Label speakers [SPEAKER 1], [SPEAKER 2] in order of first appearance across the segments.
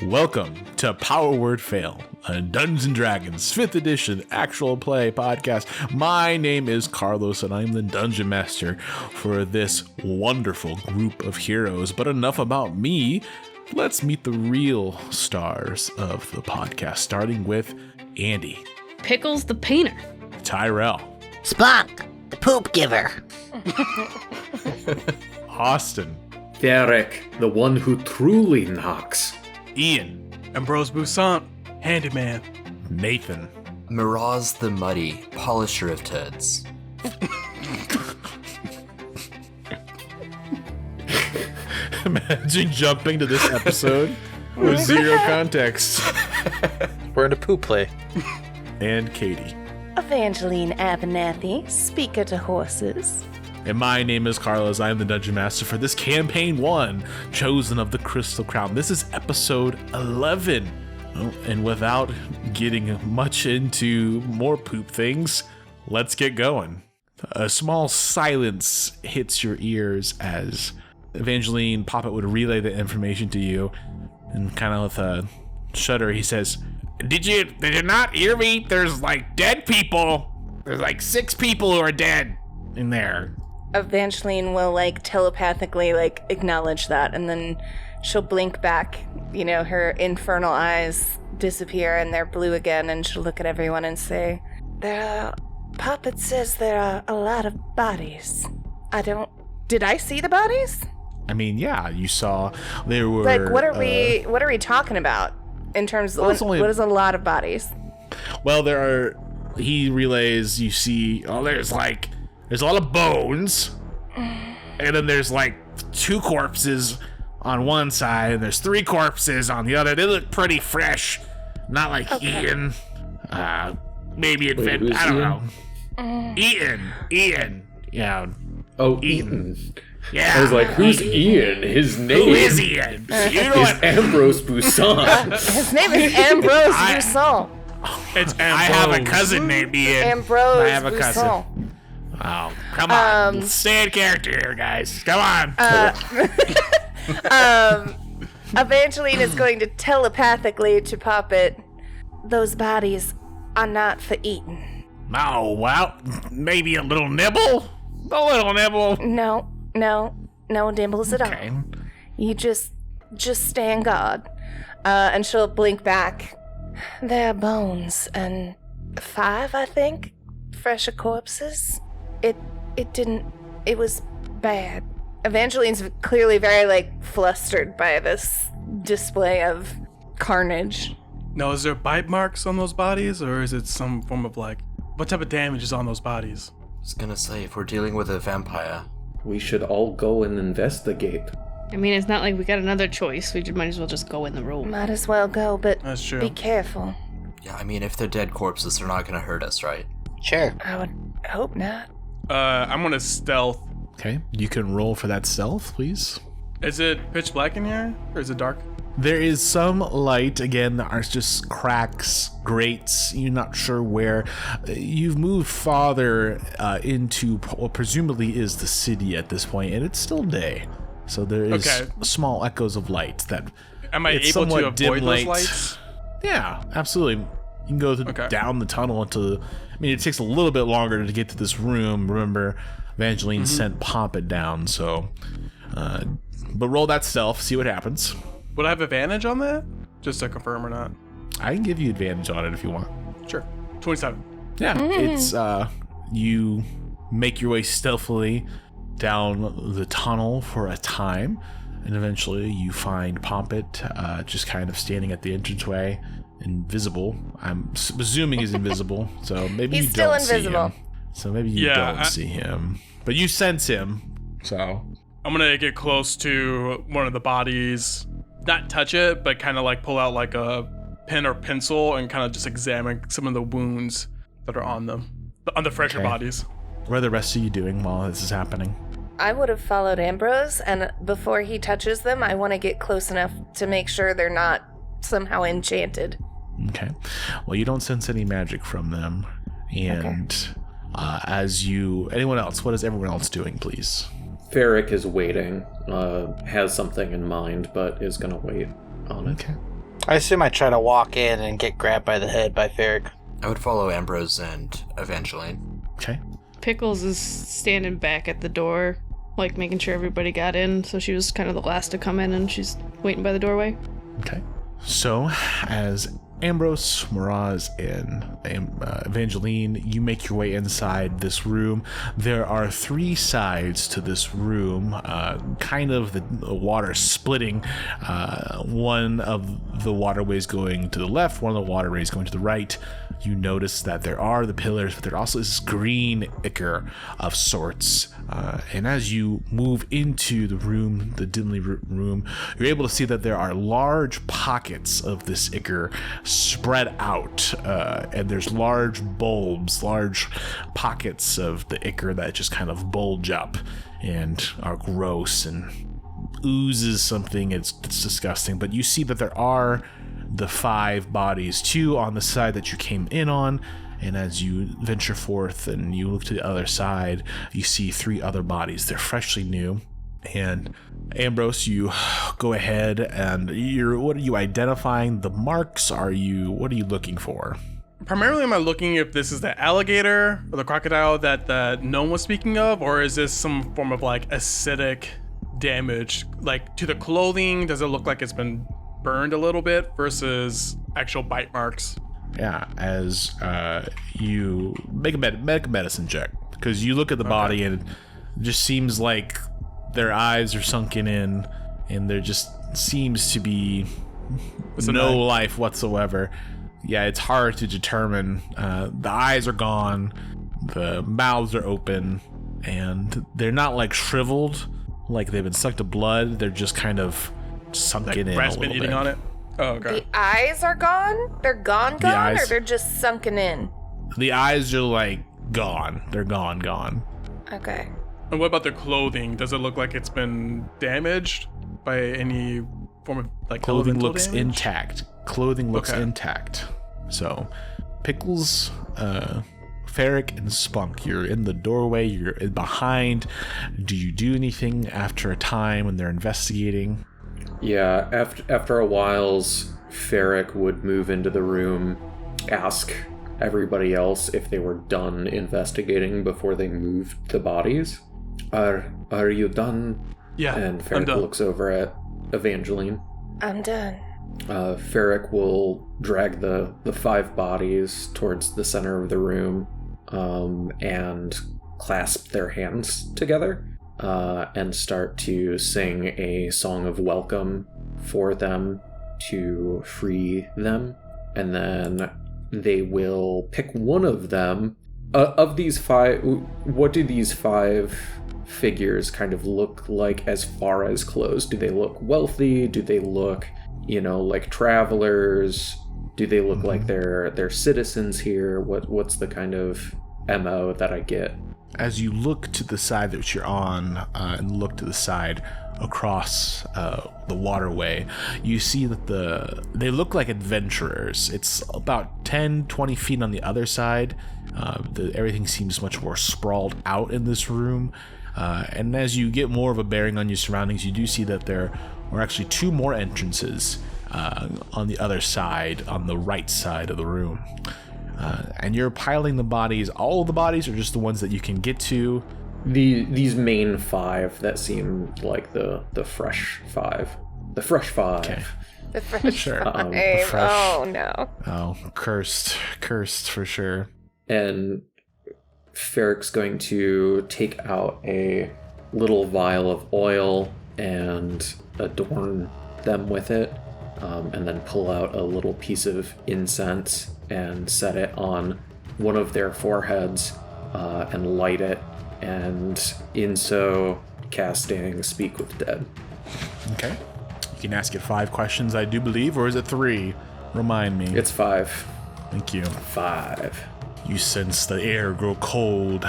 [SPEAKER 1] Welcome to Power Word Fail, a Dungeons & Dragons 5th edition actual play podcast. My name is Carlos and I'm the Dungeon Master for this wonderful group of heroes. But enough about me. Let's meet the real stars of the podcast, starting with Andy.
[SPEAKER 2] Pickles the Painter.
[SPEAKER 1] Tyrell.
[SPEAKER 3] Spunk, the poop giver.
[SPEAKER 1] Austin.
[SPEAKER 4] Derek, the one who truly knocks.
[SPEAKER 1] Ian.
[SPEAKER 5] Ambrose Boussaint, handyman.
[SPEAKER 1] Nathan.
[SPEAKER 6] Miraz the Muddy, polisher of turds.
[SPEAKER 1] Imagine jumping to this episode with zero context.
[SPEAKER 7] We're in a poop play.
[SPEAKER 1] And Katie.
[SPEAKER 8] Evangeline Abernathy, speaker to horses.
[SPEAKER 1] And my name is Carlos. I am the Dungeon Master for this campaign 1, Chosen of the Crystal Crown. This is episode 11. Oh, and without getting much into more poop things, let's get going. A small silence hits your ears as Evangeline Poppet would relay the information to you, and kind of with a shudder, he says, Did you not hear me? There's like dead people. There's like 6 people who are dead in there.
[SPEAKER 8] Evangeline will telepathically acknowledge that, and then she'll blink back. You know, her infernal eyes disappear and they're blue again, and she'll look at everyone and say, Poppet says there are a lot of bodies. Did I see the bodies?
[SPEAKER 1] I mean, yeah, you saw there were...
[SPEAKER 8] what are we talking about in terms of what is a lot of bodies?
[SPEAKER 1] Well, he relays, you see, there's a lot of bones, and then there's 2 corpses on one side, and there's 3 corpses on the other. They look pretty fresh, not like Ian. Maybe infected. I don't know. Ian. Yeah.
[SPEAKER 4] Oh, Eaton.
[SPEAKER 1] Yeah.
[SPEAKER 4] I was like, who's Ian? His name
[SPEAKER 1] Who is Ian? You know
[SPEAKER 4] is Ambrose Boussaint.
[SPEAKER 8] His name is Ambrose Boussaint.
[SPEAKER 5] It's Ambrose.
[SPEAKER 1] I have a cousin named Ian.
[SPEAKER 8] Ambrose
[SPEAKER 1] I have a cousin.
[SPEAKER 8] Boussaint.
[SPEAKER 1] Oh, come on. Stay in character here, guys. Come on.
[SPEAKER 8] Evangeline is going to telepathically to Poppet, those bodies are not for eating.
[SPEAKER 1] Oh, well, maybe a little nibble? A little nibble.
[SPEAKER 8] No nibbles at all. You just stand guard. And she'll blink back. There are bones and 5, I think, fresher corpses. It was bad. Evangeline's clearly very, flustered by this display of carnage.
[SPEAKER 5] Now, is there bite marks on those bodies, or is it some form of, what type of damage is on those bodies?
[SPEAKER 6] I was gonna say, if we're dealing with a vampire...
[SPEAKER 4] We should all go and investigate.
[SPEAKER 2] I mean, it's not like we got another choice. We might as well just go in the room.
[SPEAKER 8] Might as well go, but
[SPEAKER 5] That's true.
[SPEAKER 8] be careful.
[SPEAKER 6] Yeah, I mean, if they're dead corpses, they're not gonna hurt us, right?
[SPEAKER 3] Sure.
[SPEAKER 8] I would hope not.
[SPEAKER 5] I'm gonna stealth.
[SPEAKER 1] Okay, you can roll for that stealth, please.
[SPEAKER 5] Is it pitch black in here, or is it dark?
[SPEAKER 1] There is some light. Again, there are just cracks, grates. You're not sure where. You've moved farther into what presumably is the city at this point, and it's still day. So there is small echoes of light. That
[SPEAKER 5] Am I able to avoid those lights?
[SPEAKER 1] Yeah, absolutely. You can go down the tunnel into... I mean, it takes a little bit longer to get to this room. Remember, Evangeline sent Poppet down, so... but roll that stealth, see what happens.
[SPEAKER 5] Would I have advantage on that? Just to confirm or not?
[SPEAKER 1] I can give you advantage on it if you want.
[SPEAKER 5] Sure. 27.
[SPEAKER 1] Yeah, it's you make your way stealthily down the tunnel for a time, and eventually you find Poppet just kind of standing at the entranceway, invisible. I'm presuming he's invisible, so maybe
[SPEAKER 8] He's
[SPEAKER 1] you
[SPEAKER 8] still
[SPEAKER 1] don't
[SPEAKER 8] invisible.
[SPEAKER 1] see him. So maybe you don't see him, but you sense him. So
[SPEAKER 5] I'm gonna get close to one of the bodies, not touch it, but kind of pull out a pen or pencil and kind of just examine some of the wounds that are on them, on the fresher bodies.
[SPEAKER 1] What are the rest of you doing while this is happening?
[SPEAKER 8] I would have followed Ambrose, and before he touches them, I want to get close enough to make sure they're not somehow enchanted.
[SPEAKER 1] Okay. Well, you don't sense any magic from them. And anyone else, what is everyone else doing, please?
[SPEAKER 4] Ferric is waiting, has something in mind, but is gonna wait on it.
[SPEAKER 1] Okay.
[SPEAKER 7] I assume I try to walk in and get grabbed by the head by Ferric.
[SPEAKER 6] I would follow Ambrose and Evangeline.
[SPEAKER 1] Okay.
[SPEAKER 2] Pickles is standing back at the door, like making sure everybody got in. So she was kind of the last to come in, and she's waiting by the doorway.
[SPEAKER 1] Okay. So, as Ambrose, Miraz, and Evangeline, you make your way inside this room. There are 3 sides to this room, kind of the water splitting. One of the waterways going to the left, one of the waterways going to the right. You notice that there are the pillars, but there also is this green ichor of sorts. And as you move into the room, the dimly room, you're able to see that there are large pockets of this ichor spread out, and there's large bulbs, large pockets of the ichor that just kind of bulge up and are gross and oozes something. It's disgusting, but you see that there are the 5 bodies, 2 on the side that you came in on, and as you venture forth and you look to the other side, you see 3 other bodies. They're freshly new. And Ambrose, you go ahead and what are you identifying? The marks? What are you looking for?
[SPEAKER 5] Primarily, am I looking if this is the alligator or the crocodile that the gnome was speaking of, or is this some form of like acidic damage, like to the clothing? Does it look like it's been burned a little bit versus actual bite marks?
[SPEAKER 1] Yeah, as you make a medicine check, because you look at the body and it just seems like their eyes are sunken in, and there just seems to be no life whatsoever. Yeah, it's hard to determine. The eyes are gone, the mouths are open, and they're not like shriveled, like they've been sucked to blood. They're just kind of sunken in a
[SPEAKER 5] Rat's
[SPEAKER 1] little
[SPEAKER 5] been eating
[SPEAKER 1] bit.
[SPEAKER 5] on it. Oh, okay.
[SPEAKER 8] The eyes are gone? They're gone, or they're just sunken in?
[SPEAKER 1] The eyes are like gone. They're gone.
[SPEAKER 8] Okay.
[SPEAKER 5] And what about their clothing? Does it look like it's been damaged by any form of like
[SPEAKER 1] Clothing
[SPEAKER 5] elemental
[SPEAKER 1] looks
[SPEAKER 5] damage?
[SPEAKER 1] intact. Clothing looks
[SPEAKER 5] Okay.
[SPEAKER 1] intact. So, Pickles, Ferric, and Spunk, you're in the doorway. You're behind. Do you do anything after a time when they're investigating?
[SPEAKER 4] Yeah, after a while's, Ferric would move into the room, ask everybody else if they were done investigating before they moved the bodies. Are you done?
[SPEAKER 5] Yeah,
[SPEAKER 4] And
[SPEAKER 5] I'm
[SPEAKER 4] Ferric
[SPEAKER 5] done.
[SPEAKER 4] looks over at Evangeline.
[SPEAKER 8] I'm done.
[SPEAKER 4] Ferric will drag the 5 bodies towards the center of the room and clasp their hands together and start to sing a song of welcome for them to free them. And then they will pick one of them. Of these 5, what do these 5 figures kind of look like as far as clothes? Do they look wealthy? Do they look, like travelers? Do they look like they're citizens here? What's the kind of MO that I get?
[SPEAKER 1] As you look to the side that you're on and look to the side across the waterway, you see that they look like adventurers. It's about 10-20 feet on the other side. Everything seems much more sprawled out in this room. And as you get more of a bearing on your surroundings, you do see that there are actually 2 more entrances on the other side, on the right side of the room. And you're piling the bodies, all of the bodies, or just the ones that you can get to?
[SPEAKER 4] These main 5 that seem like the fresh 5. The fresh 5.
[SPEAKER 1] Okay.
[SPEAKER 8] The fresh
[SPEAKER 1] Sure.
[SPEAKER 8] five.
[SPEAKER 1] fresh-
[SPEAKER 8] Oh, no.
[SPEAKER 1] Oh, cursed for sure.
[SPEAKER 4] And Ferric's going to take out a little vial of oil and adorn them with it, and then pull out a little piece of incense and set it on one of their foreheads and light it, and in so casting Speak with Dead.
[SPEAKER 1] Okay. You can ask it 5 questions, I do believe, or is it 3? Remind me.
[SPEAKER 4] It's 5.
[SPEAKER 1] Thank you.
[SPEAKER 4] 5.
[SPEAKER 1] You sense the air grow cold,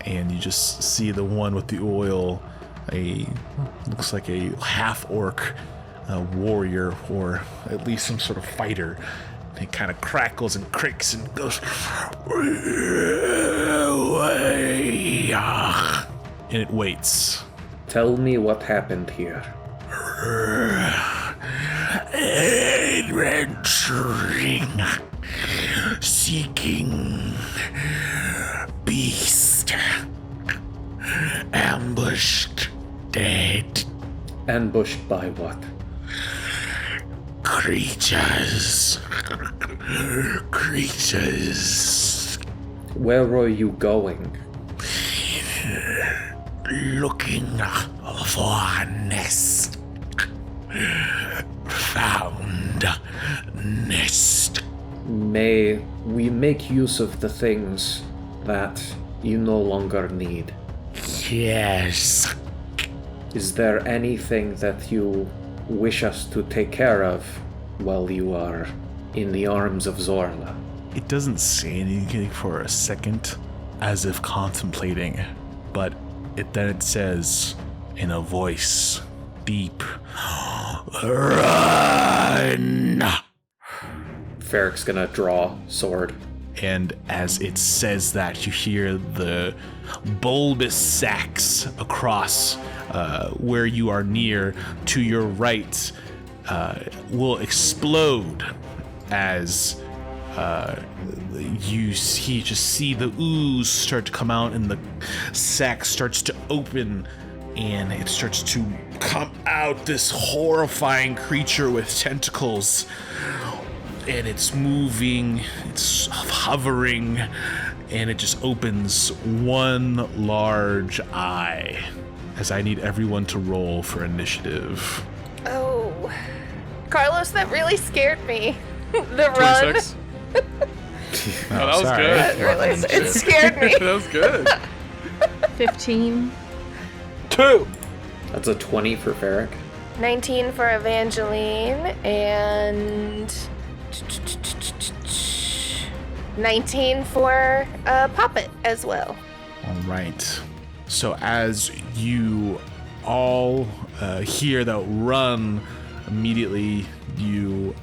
[SPEAKER 1] and you just see the one with the oil, looks like a half-orc warrior, or at least some sort of fighter. It kind of crackles and creaks and goes, and it waits.
[SPEAKER 4] Tell me what happened here.
[SPEAKER 1] It
[SPEAKER 9] Adventuring, seeking, beast, ambushed, dead.
[SPEAKER 4] Ambushed by what?
[SPEAKER 9] Creatures.
[SPEAKER 4] Where were you going?
[SPEAKER 9] Looking for a nest. Found nest.
[SPEAKER 4] May we make use of the things that you no longer need?
[SPEAKER 9] Yes.
[SPEAKER 4] Is there anything that you wish us to take care of while you are in the arms of Zorla?
[SPEAKER 1] It doesn't say anything for a second, as if contemplating, but then it says in a voice deep, "Run!"
[SPEAKER 4] Ferrick's gonna draw sword.
[SPEAKER 1] And as it says that, you hear the bulbous sacs across where you are near to your right will explode as you just see the ooze start to come out and the sac starts to open and it starts to come out, this horrifying creature with tentacles. And it's moving, it's hovering, and it just opens one large eye. As I need everyone to roll for initiative.
[SPEAKER 8] Oh. Carlos, that really scared me. The run.
[SPEAKER 5] 26. Oh, that was
[SPEAKER 1] sorry.
[SPEAKER 5] good.
[SPEAKER 8] It scared me.
[SPEAKER 5] That was good.
[SPEAKER 2] 15.
[SPEAKER 7] 2.
[SPEAKER 4] That's a 20 for Ferrick.
[SPEAKER 8] 19 for Evangeline, and 19 for Poppet as well.
[SPEAKER 1] All right. So as you all hear that run, immediately you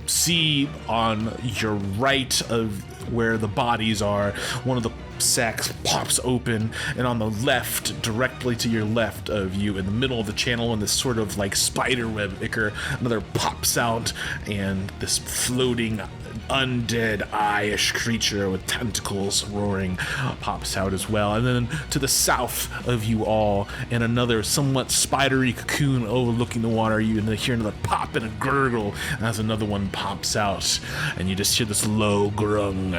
[SPEAKER 1] see on your right of where the bodies are, one of the sacks pops open, and on the left, directly to your left of you, in the middle of the channel, in this sort of like spider web ichor, another pops out, and this floating undead eye-ish creature with tentacles roaring pops out as well. And then to the south of you all, in another somewhat spidery cocoon overlooking the water, you hear another pop and a gurgle as another one pops out, and you just hear this low grung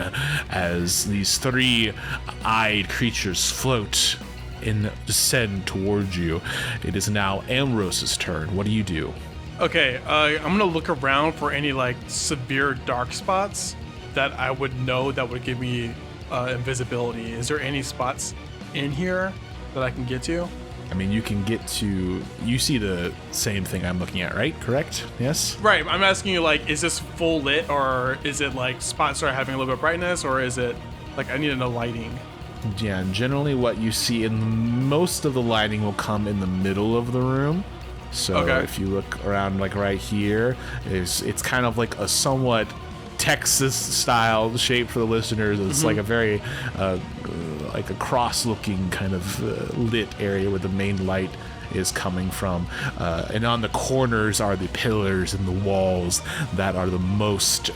[SPEAKER 1] as these three-eyed creatures float and descend towards you. It is now Amrose's turn. What do you do?
[SPEAKER 5] Okay, I'm gonna look around for any like severe dark spots that I would know that would give me invisibility. Is there any spots in here that I can get to?
[SPEAKER 1] I mean, you can get to... You see the same thing I'm looking at, right? Correct? Yes?
[SPEAKER 5] Right, I'm asking you like, is this full lit, or is it like spots are having a little bit of brightness, or is it like I need to know lighting?
[SPEAKER 1] Yeah, and generally what you see in most of the lighting will come in the middle of the room. So
[SPEAKER 5] Okay.
[SPEAKER 1] if you look around like right here, it's kind of like a somewhat Texas style shape for the listeners. It's like a very like a cross looking kind of lit area where the main light is coming from, and on the corners are the pillars and the walls that are the most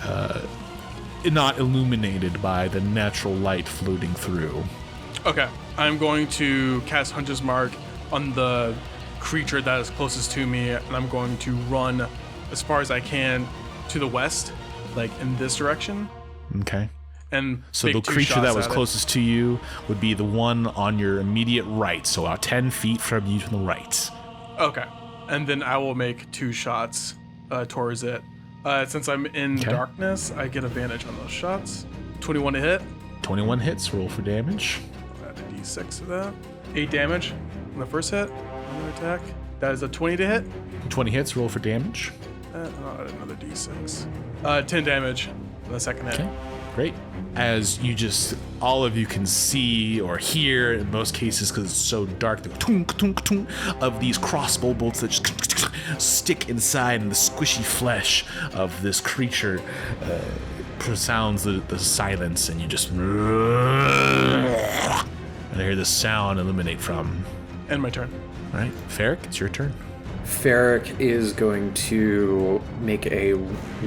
[SPEAKER 1] not illuminated by the natural light floating through.
[SPEAKER 5] Okay, I'm going to cast Hunter's Mark on the creature that is closest to me, and I'm going to run as far as I can to the west, like in this direction.
[SPEAKER 1] Okay.
[SPEAKER 5] And
[SPEAKER 1] So
[SPEAKER 5] make
[SPEAKER 1] the
[SPEAKER 5] 2
[SPEAKER 1] creature that
[SPEAKER 5] shots
[SPEAKER 1] was
[SPEAKER 5] at it.
[SPEAKER 1] closest to you would be the one on your immediate right, so about 10 feet from you to the right.
[SPEAKER 5] Okay, and then I will make 2 shots towards it. Since I'm in
[SPEAKER 1] Okay.
[SPEAKER 5] darkness, I get advantage on those shots. 21 to hit.
[SPEAKER 1] 21 hits, roll for damage.
[SPEAKER 5] Add a d6 to that. 8 damage on the first hit. Another attack. That is a 20 to hit.
[SPEAKER 1] 20 hits, roll for damage.
[SPEAKER 5] I'll add another d6. 10 damage on the second hit.
[SPEAKER 1] Okay, great. As you just, all of you can see or hear, in most cases because it's so dark, the tunk, tunk, tunk of these crossbow bolts that just stick inside, and the squishy flesh of this creature resounds the silence, and you just... And I hear this sound illuminate from...
[SPEAKER 5] End my turn.
[SPEAKER 1] All right, Ferrick, it's your turn.
[SPEAKER 4] Ferric is going to make a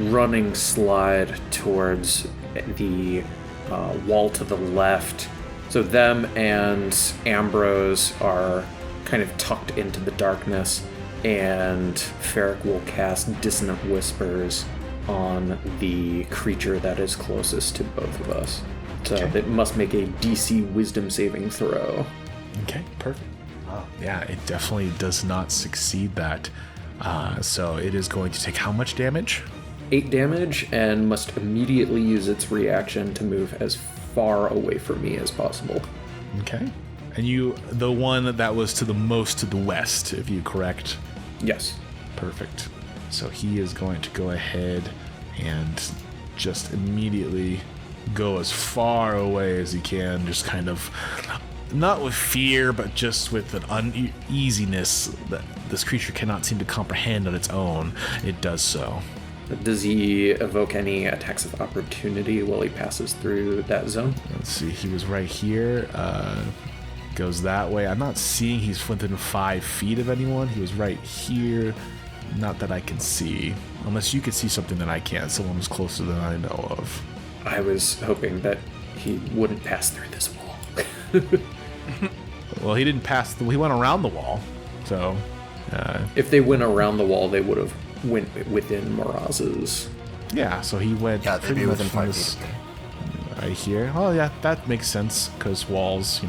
[SPEAKER 4] running slide towards the wall to the left. So them and Ambrose are kind of tucked into the darkness, and Ferric will cast Dissonant Whispers on the creature that is closest to both of us. So it must make a DC Wisdom saving throw.
[SPEAKER 1] Okay, perfect. Yeah, it definitely does not succeed that. So it is going to take how much damage?
[SPEAKER 4] 8 damage, and must immediately use its reaction to move as far away from me as possible.
[SPEAKER 1] Okay. And you, the one that was to the most to the west, if you correct?
[SPEAKER 4] Yes.
[SPEAKER 1] Perfect. So he is going to go ahead and just immediately go as far away as he can, just kind of, not with fear, but just with an uneasiness that this creature cannot seem to comprehend on its own. It does so.
[SPEAKER 4] Does he evoke any attacks of opportunity while he passes through that zone?
[SPEAKER 1] Let's see, he was right here. Goes that way. I'm not seeing he's within 5 feet of anyone. He was right here. Not that I can see. Unless you could see something that I can't. Someone who's closer than I know of.
[SPEAKER 4] I was hoping that he wouldn't pass through this wall.
[SPEAKER 1] Well, he didn't pass. He went around the wall. So,
[SPEAKER 4] if they went around the wall, they would have went within Miraz's.
[SPEAKER 1] Yeah, so he went.
[SPEAKER 6] Yeah, they'd be within 5 feet.
[SPEAKER 1] Right here. Oh, yeah, that makes sense. Because walls,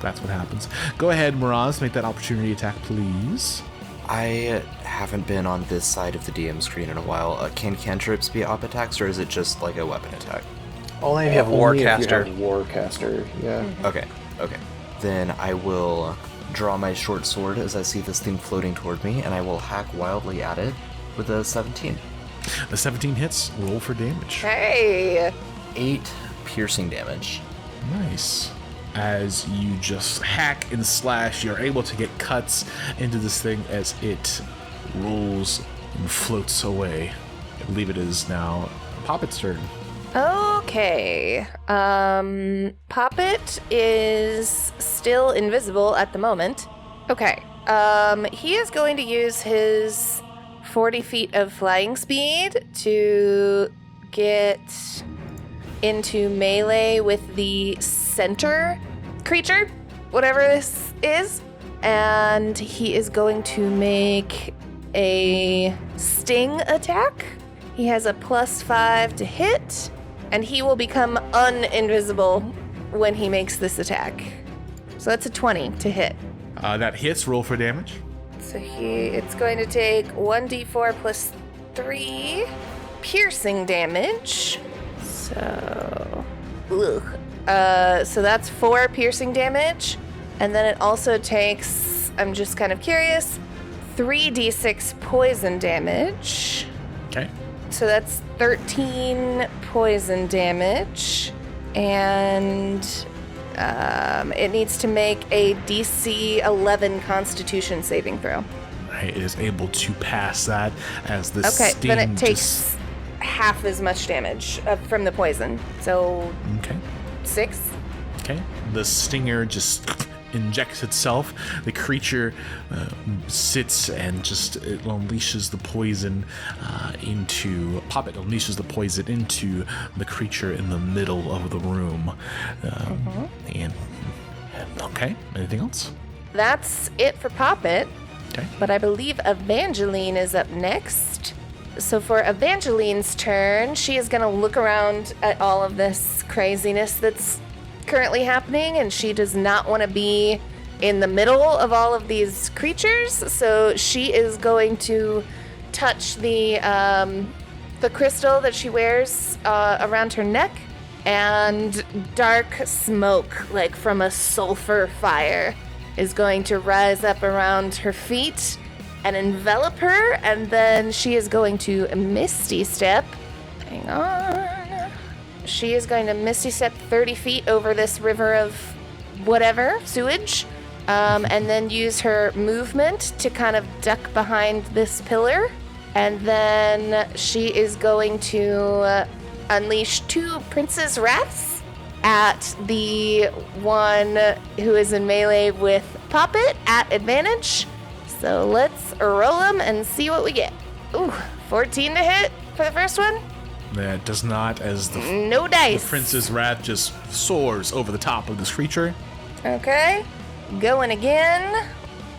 [SPEAKER 1] that's what happens. Go ahead, Miraz. Make that opportunity attack, please.
[SPEAKER 6] I haven't been on this side of the DM screen in a while. Can cantrips be op attacks, or is it just like a weapon attack?
[SPEAKER 7] Only if you have Warcaster.
[SPEAKER 4] Warcaster, yeah.
[SPEAKER 6] Okay. Then I will draw my short sword as I see this thing floating toward me, and I will hack wildly at it with a 17.
[SPEAKER 1] The 17 hits. Roll for damage.
[SPEAKER 8] Hey!
[SPEAKER 6] 8 piercing damage.
[SPEAKER 1] Nice. As you just hack and slash, you're able to get cuts into this thing as it rolls and floats away. I believe it is now Poppet's turn.
[SPEAKER 8] Okay. Poppet is still invisible at the moment. Okay. He is going to use his 40 feet of flying speed to get into melee with the center creature, whatever this is, and he is going to make a sting attack. He has a +5 to hit, and he will become uninvisible when he makes this attack. So that's a 20 to hit.
[SPEAKER 1] That hits. Roll for damage.
[SPEAKER 8] So it's going to take 1d4 plus 3 piercing damage. So that's 4 piercing damage, and then it also takes, I'm just kind of curious, 3d6 poison damage.
[SPEAKER 1] Okay.
[SPEAKER 8] So that's 13 poison damage, and it needs to make a DC 11 Constitution saving throw.
[SPEAKER 1] Right, it is able to pass that as the sting.
[SPEAKER 8] Then it takes half as much damage from the poison. So
[SPEAKER 1] Okay.
[SPEAKER 8] 6.
[SPEAKER 1] Okay. The stinger just injects itself. The creature sits and just it unleashes the poison into Poppet. Unleashes the poison into the creature in the middle of the room. And okay. Anything else?
[SPEAKER 8] That's it for Poppet.
[SPEAKER 1] Okay.
[SPEAKER 8] But I believe Evangeline is up next. So for Evangeline's turn, she is going to look around at all of this craziness that's currently happening, and she does not want to be in the middle of all of these creatures. So she is going to touch the crystal that she wears around her neck, and dark smoke, like from a sulfur fire, is going to rise up around her feet and envelop her, and then she is going to Misty Step. Hang on. She is going to Misty Step 30 feet over this river of whatever, sewage, and then use her movement to kind of duck behind this pillar. And then she is going to unleash 2 Prince's Wraths at the one who is in melee with Poppet at advantage. So So let's roll them and see what we get. Ooh, 14 to hit for the first one.
[SPEAKER 1] That does not, as the
[SPEAKER 8] No dice.
[SPEAKER 1] The Prince's Wrath just soars over the top of this creature.
[SPEAKER 8] Okay, going again.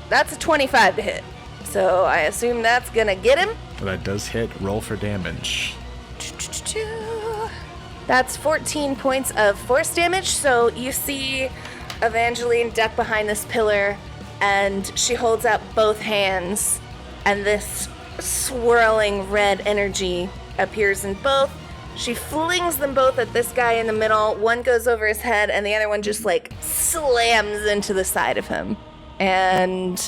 [SPEAKER 8] That's a 25 to hit. So I assume that's gonna get him.
[SPEAKER 1] That does hit. Roll for damage.
[SPEAKER 8] That's 14 points of force damage. So you see Evangeline duck behind this pillar, and she holds up both hands, and this swirling red energy appears in both. She flings them both at this guy in the middle. One goes over his head, and the other one just like slams into the side of him. And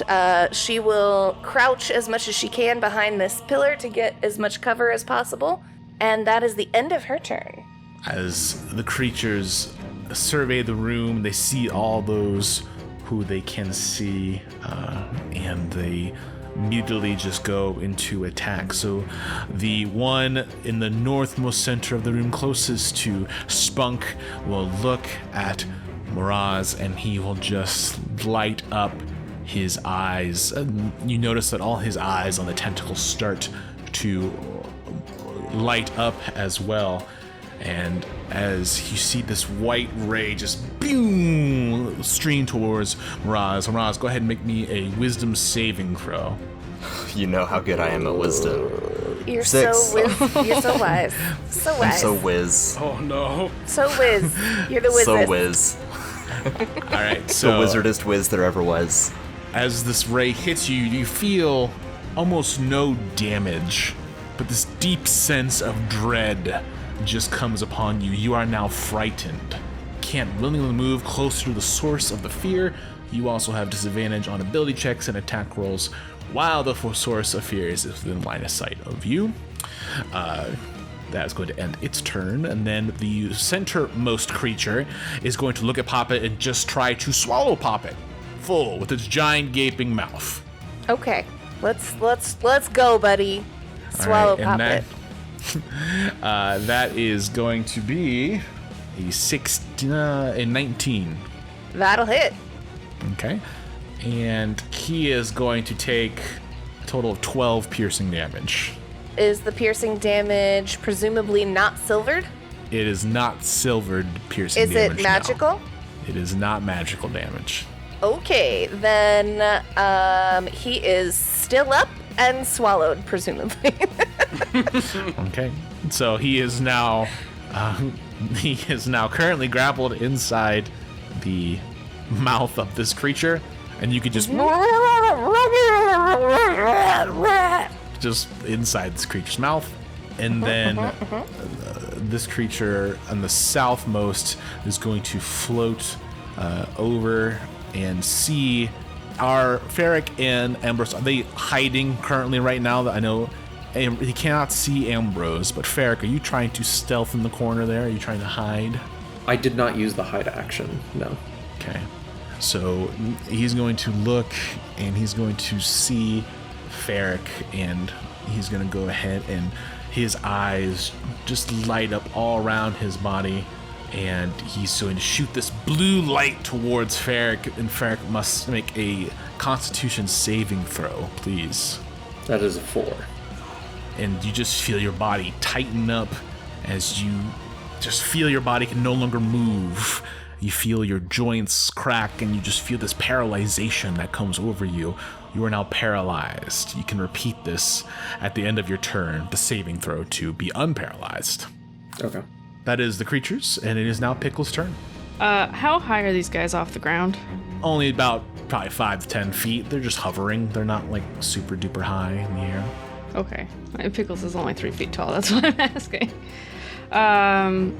[SPEAKER 8] she will crouch as much as she can behind this pillar to get as much cover as possible. And that is the end of her turn.
[SPEAKER 1] As the creatures survey the room, they see all those who they can see, and they immediately just go into attack. So the one in the northmost center of the room closest to Spunk will look at Miraz, and he will just light up his eyes. And you notice that all his eyes on the tentacles start to light up as well. And as you see this white ray just boom stream towards Miraz. Miraz, go ahead and make me a wisdom saving throw.
[SPEAKER 6] You know how good I am at wisdom.
[SPEAKER 8] You're
[SPEAKER 6] 6.
[SPEAKER 8] You're so wise. So
[SPEAKER 6] I'm
[SPEAKER 8] wise.
[SPEAKER 6] so whiz.
[SPEAKER 5] Oh no.
[SPEAKER 8] So whiz. You're the wizard.
[SPEAKER 6] So whiz.
[SPEAKER 1] All right,
[SPEAKER 6] The
[SPEAKER 1] so
[SPEAKER 6] wizardest whiz there ever was.
[SPEAKER 1] as this ray hits you, you feel almost no damage, but this deep sense of dread just comes upon you. You are now frightened. Can't willingly move closer to the source of the fear. You also have disadvantage on ability checks and attack rolls while the source of fear is within line of sight of you. That is going to end its turn, and then the centermost creature is going to look at Poppet and just try to swallow Poppet full with its giant gaping mouth.
[SPEAKER 8] Okay, let's go, buddy. Swallow Poppet.
[SPEAKER 1] That is going to be a 19.
[SPEAKER 8] That'll hit.
[SPEAKER 1] Okay. And he is going to take a total of 12 piercing damage.
[SPEAKER 8] Is the piercing damage presumably not silvered?
[SPEAKER 1] It is not silvered piercing
[SPEAKER 8] Is
[SPEAKER 1] damage.
[SPEAKER 8] it magical?
[SPEAKER 1] No. It is not magical damage.
[SPEAKER 8] Okay, then he is still up and swallowed, presumably.
[SPEAKER 1] Okay. So he is now currently grappled inside the mouth of this creature, and you could just inside this creature's mouth, and then this creature on the southmost is going to float over and see our Ferric and Ambrose. Are they hiding currently right now? That I know he cannot see Ambrose, but Ferric, are you trying to stealth in the corner there? Are you trying to hide?
[SPEAKER 4] I did not use the hide action, no.
[SPEAKER 1] Okay. So he's going to look, and he's going to see Ferric, and he's going to go ahead, and his eyes just light up all around his body, and he's going to shoot this blue light towards Ferric, and Ferric must make a Constitution saving throw, please.
[SPEAKER 4] That is a 4.
[SPEAKER 1] And you just feel your body tighten up as you just feel your body can no longer move. You feel your joints crack, and you just feel this paralyzation that comes over you. You are now paralyzed. You can repeat this at the end of your turn, the saving throw to be unparalyzed.
[SPEAKER 4] Okay.
[SPEAKER 1] That is the creatures, and it is now Pickle's turn.
[SPEAKER 2] How high are these guys off the ground?
[SPEAKER 1] Only about probably 5 to 10 feet. They're just hovering. They're not like super duper high in the air.
[SPEAKER 2] Okay. Pickles is only 3 feet tall. That's what I'm asking. All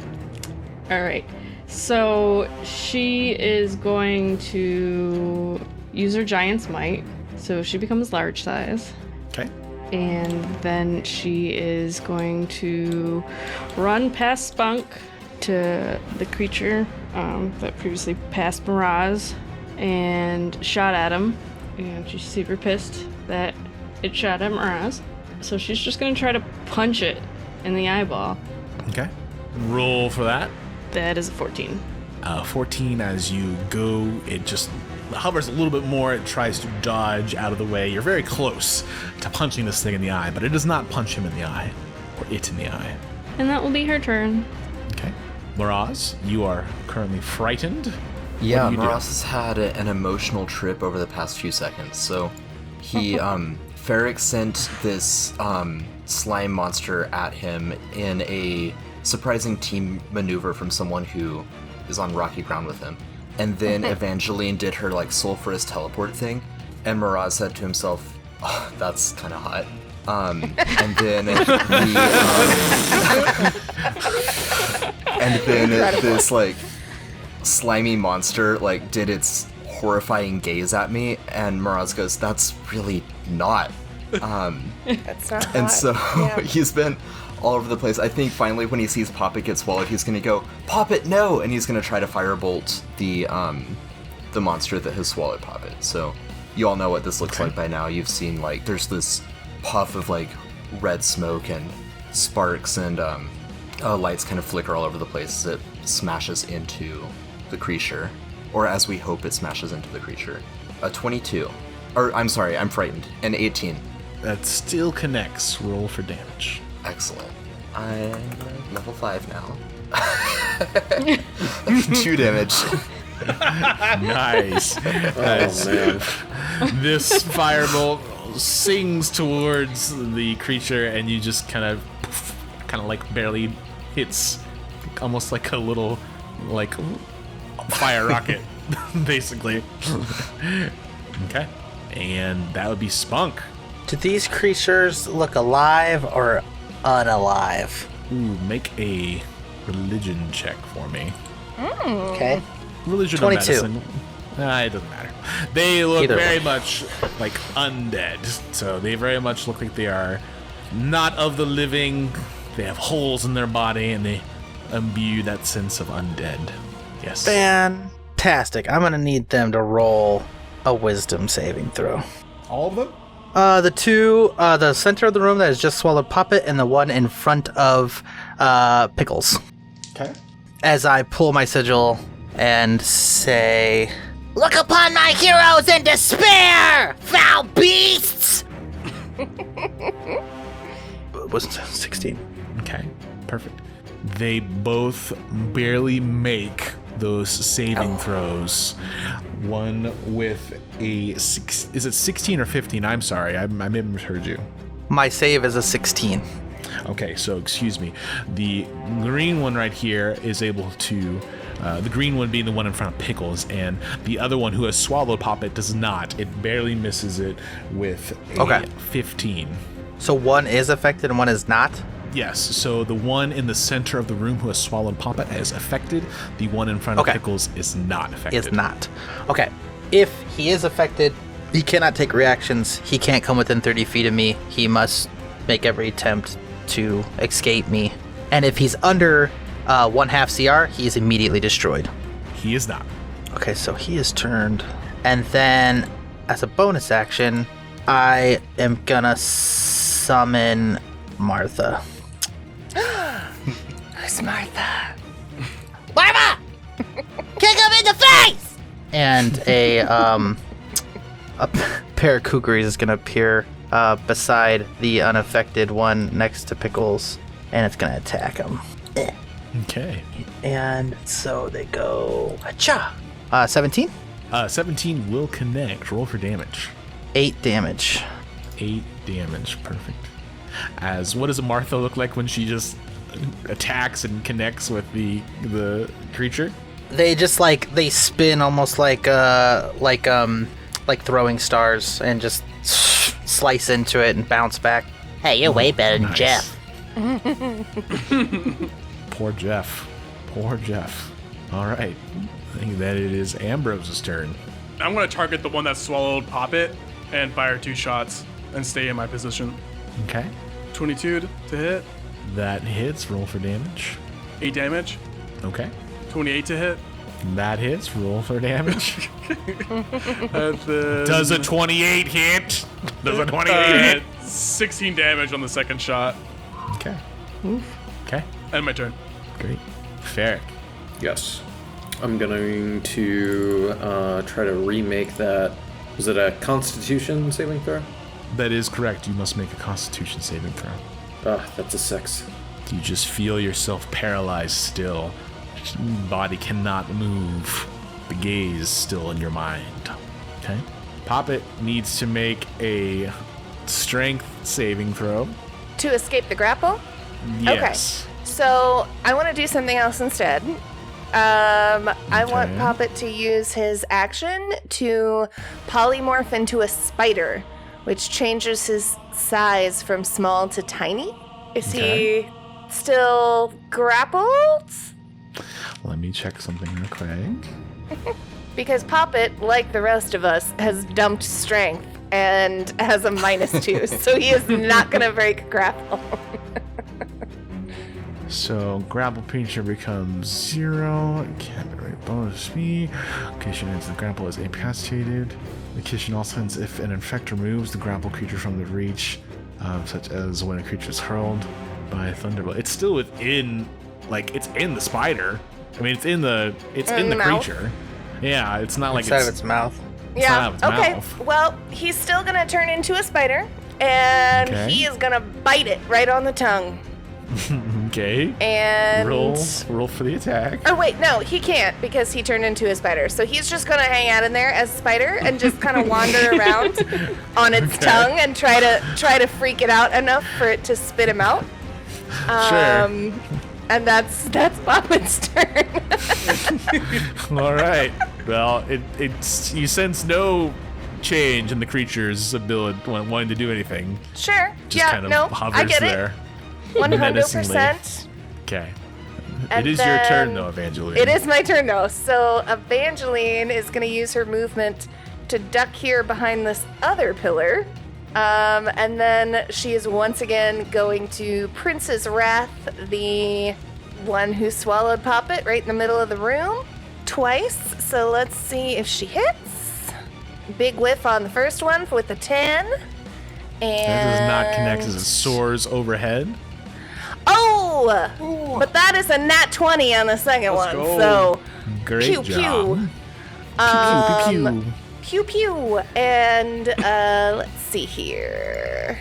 [SPEAKER 2] right. So she is going to use her giant's might. So she becomes large size.
[SPEAKER 1] Okay.
[SPEAKER 2] And then she is going to run past Spunk to the creature that previously passed Miraz and shot at him. And she's super pissed that it shot at Miraz. So she's just going to try to punch it in the eyeball.
[SPEAKER 1] Okay. Roll for that.
[SPEAKER 2] That is a 14.
[SPEAKER 1] 14, as you go, it just hovers a little bit more. It tries to dodge out of the way. You're very close to punching this thing in the eye, but it does not punch him in the eye, or it in the eye.
[SPEAKER 2] And that will be her turn.
[SPEAKER 1] Okay. Miraz, you are currently frightened.
[SPEAKER 6] Yeah,
[SPEAKER 1] What do you do?
[SPEAKER 6] Miraz has had an emotional trip over the past few seconds. So he, Ferric sent this slime monster at him in a surprising team maneuver from someone who is on rocky ground with him. And then Evangeline did her like sulfurous teleport thing, and Miraz said to himself, "Oh, that's kind of hot." And then this like slimy monster like did its horrifying gaze at me, and Miraz goes, "That's really not."
[SPEAKER 8] That's not
[SPEAKER 6] And
[SPEAKER 8] hot.
[SPEAKER 6] so
[SPEAKER 8] Yeah.
[SPEAKER 6] he's been all over the place. I think finally when he sees Poppet get swallowed, he's gonna go, "Poppet, no!" And he's gonna try to firebolt the monster that has swallowed Poppet. So you all know what this looks like by now. You've seen like there's this puff of like red smoke and sparks and lights kind of flicker all over the place as it smashes into the creature, or as we hope it smashes into the creature. A 22, or I'm sorry, I'm frightened. An 18.
[SPEAKER 1] That still connects. Roll for damage.
[SPEAKER 6] Excellent. I'm level 5 now. 2 damage.
[SPEAKER 1] Nice. Nice.
[SPEAKER 4] Oh man.
[SPEAKER 1] This firebolt sings towards the creature, and you just kind of like barely hits, almost like a little like fire rocket, basically. Okay, and that would be Spunk.
[SPEAKER 7] Do these creatures look alive or unalive?
[SPEAKER 1] Ooh, make a religion check for me.
[SPEAKER 7] Okay.
[SPEAKER 1] Religion
[SPEAKER 7] 22.
[SPEAKER 1] or medicine. Nah, it doesn't matter. They look
[SPEAKER 7] Either
[SPEAKER 1] very
[SPEAKER 7] way.
[SPEAKER 1] much like undead. So they very much look like they are not of the living. They have holes in their body, and they imbue that sense of undead. Yes.
[SPEAKER 7] Fantastic. I'm gonna need them to roll a wisdom saving throw.
[SPEAKER 1] All of them?
[SPEAKER 7] The two, the center of the room that has just swallowed Poppet, and the one in front of Pickles.
[SPEAKER 1] Okay.
[SPEAKER 7] As I pull my sigil and say,
[SPEAKER 3] Look upon my heroes in despair, foul beasts!
[SPEAKER 7] was 16.
[SPEAKER 1] Okay. Perfect. They both barely make those saving throws. One with a is it 16 or 15? I'm sorry, I may have misheard you.
[SPEAKER 7] My save is a 16.
[SPEAKER 1] Okay, so excuse me. The green one right here is able to, the green one being the one in front of Pickles, and the other one who has swallowed Poppet does not. It barely misses it with a 15.
[SPEAKER 7] So one is affected and one is not?
[SPEAKER 1] Yes, so the one in the center of the room who has swallowed Poppet is affected. The one in front of Pickles is not affected.
[SPEAKER 7] Is not. Okay. If he is affected, he cannot take reactions. He can't come within 30 feet of me. He must make every attempt to escape me. And if he's under 1/2 CR, he is immediately destroyed.
[SPEAKER 1] He is not.
[SPEAKER 7] Okay, so he is turned. And then, as a bonus action, I am gonna summon Martha.
[SPEAKER 3] Who's Martha? Martha! Kick him in the face!
[SPEAKER 7] And a pair of kookaries is gonna appear beside the unaffected one next to Pickles, and it's gonna attack him.
[SPEAKER 1] Okay.
[SPEAKER 7] And so they go, acha! 17?
[SPEAKER 1] 17 will connect. Roll for damage.
[SPEAKER 7] 8 damage.
[SPEAKER 1] 8 damage. Perfect. As what does a Martha look like when she just attacks and connects with the creature?
[SPEAKER 7] They just they spin almost like throwing stars and just slice into it and bounce back.
[SPEAKER 3] Hey, you're way better than
[SPEAKER 1] Nice.
[SPEAKER 3] Jeff.
[SPEAKER 1] Poor Jeff. Poor Jeff. All right. I think that it is Ambrose's turn.
[SPEAKER 5] I'm gonna target the one that swallowed Poppet and fire 2 shots and stay in my position.
[SPEAKER 1] Okay.
[SPEAKER 5] 22 to hit,
[SPEAKER 1] That hits. Roll for damage.
[SPEAKER 5] 8 damage.
[SPEAKER 1] Okay.
[SPEAKER 5] 28 to hit.
[SPEAKER 1] That hits. Roll for damage.
[SPEAKER 5] And then,
[SPEAKER 1] Does a 28 hit? Does a 28 hit?
[SPEAKER 5] 16 damage on the second shot.
[SPEAKER 1] Okay. Okay.
[SPEAKER 5] And my turn.
[SPEAKER 1] Great. Ferric.
[SPEAKER 4] Yes. I'm going to try to remake that. Was it a Constitution saving throw?
[SPEAKER 1] That is correct. You must make a Constitution saving throw.
[SPEAKER 4] That's a 6.
[SPEAKER 1] You just feel yourself paralyzed still. Body cannot move. The gaze still in your mind. Okay. Poppet needs to make a strength saving throw.
[SPEAKER 8] To escape the grapple?
[SPEAKER 1] Yes.
[SPEAKER 8] Okay. So I want to do something else instead. I want Poppet to use his action to polymorph into a spider, which changes his size from small to tiny. Is he still grappled?
[SPEAKER 1] Let me check something real quick.
[SPEAKER 8] Because Poppet, like the rest of us, has dumped strength and has a -2, so he is not going to break grapple.
[SPEAKER 1] So, grapple creature becomes 0. Can't rate bonus speed. Location ends the grapple is incapacitated. Location also ends if an infector moves the grapple creature from the reach, such as when a creature is hurled by a thunderbolt. It's still within, it's in the spider. I mean, it's in the
[SPEAKER 8] mouth.
[SPEAKER 1] creature. Yeah, it's not like
[SPEAKER 7] Inside
[SPEAKER 1] it's
[SPEAKER 7] of its mouth.
[SPEAKER 8] Yeah,
[SPEAKER 1] out of its
[SPEAKER 8] okay.
[SPEAKER 1] mouth.
[SPEAKER 8] Well, he's still going to turn into a spider, and he is going to bite it right on the tongue.
[SPEAKER 1] Okay.
[SPEAKER 8] And
[SPEAKER 1] roll for the attack.
[SPEAKER 8] Oh wait, no, he can't because he turned into a spider. So he's just gonna hang out in there as a spider and just kind of wander around on its tongue and try to freak it out enough for it to spit him out.
[SPEAKER 1] Sure.
[SPEAKER 8] And that's Poppet's turn.
[SPEAKER 1] All right. Well, it's you sense no change in the creature's ability wanting to do anything.
[SPEAKER 8] Sure.
[SPEAKER 1] Just kind of hovers
[SPEAKER 8] I get
[SPEAKER 1] there.
[SPEAKER 8] it. 100%.
[SPEAKER 1] Okay.
[SPEAKER 8] And
[SPEAKER 1] it is your turn,
[SPEAKER 8] then-
[SPEAKER 1] though, Evangeline.
[SPEAKER 8] It is my turn, though. So Evangeline is going to use her movement to duck here behind this other pillar. And then she is once again going to Prince's Wrath, the one who swallowed Poppet right in the middle of the room, twice. So let's see if she hits. Big whiff on the first one with a 10. And
[SPEAKER 1] That does not connect as it soars overhead.
[SPEAKER 8] Oh! But that is a nat 20 on the second one.
[SPEAKER 5] go.
[SPEAKER 8] So
[SPEAKER 1] Great
[SPEAKER 8] pew
[SPEAKER 1] job.
[SPEAKER 8] pew.
[SPEAKER 1] Pew,
[SPEAKER 8] Pew pew. And let's see here.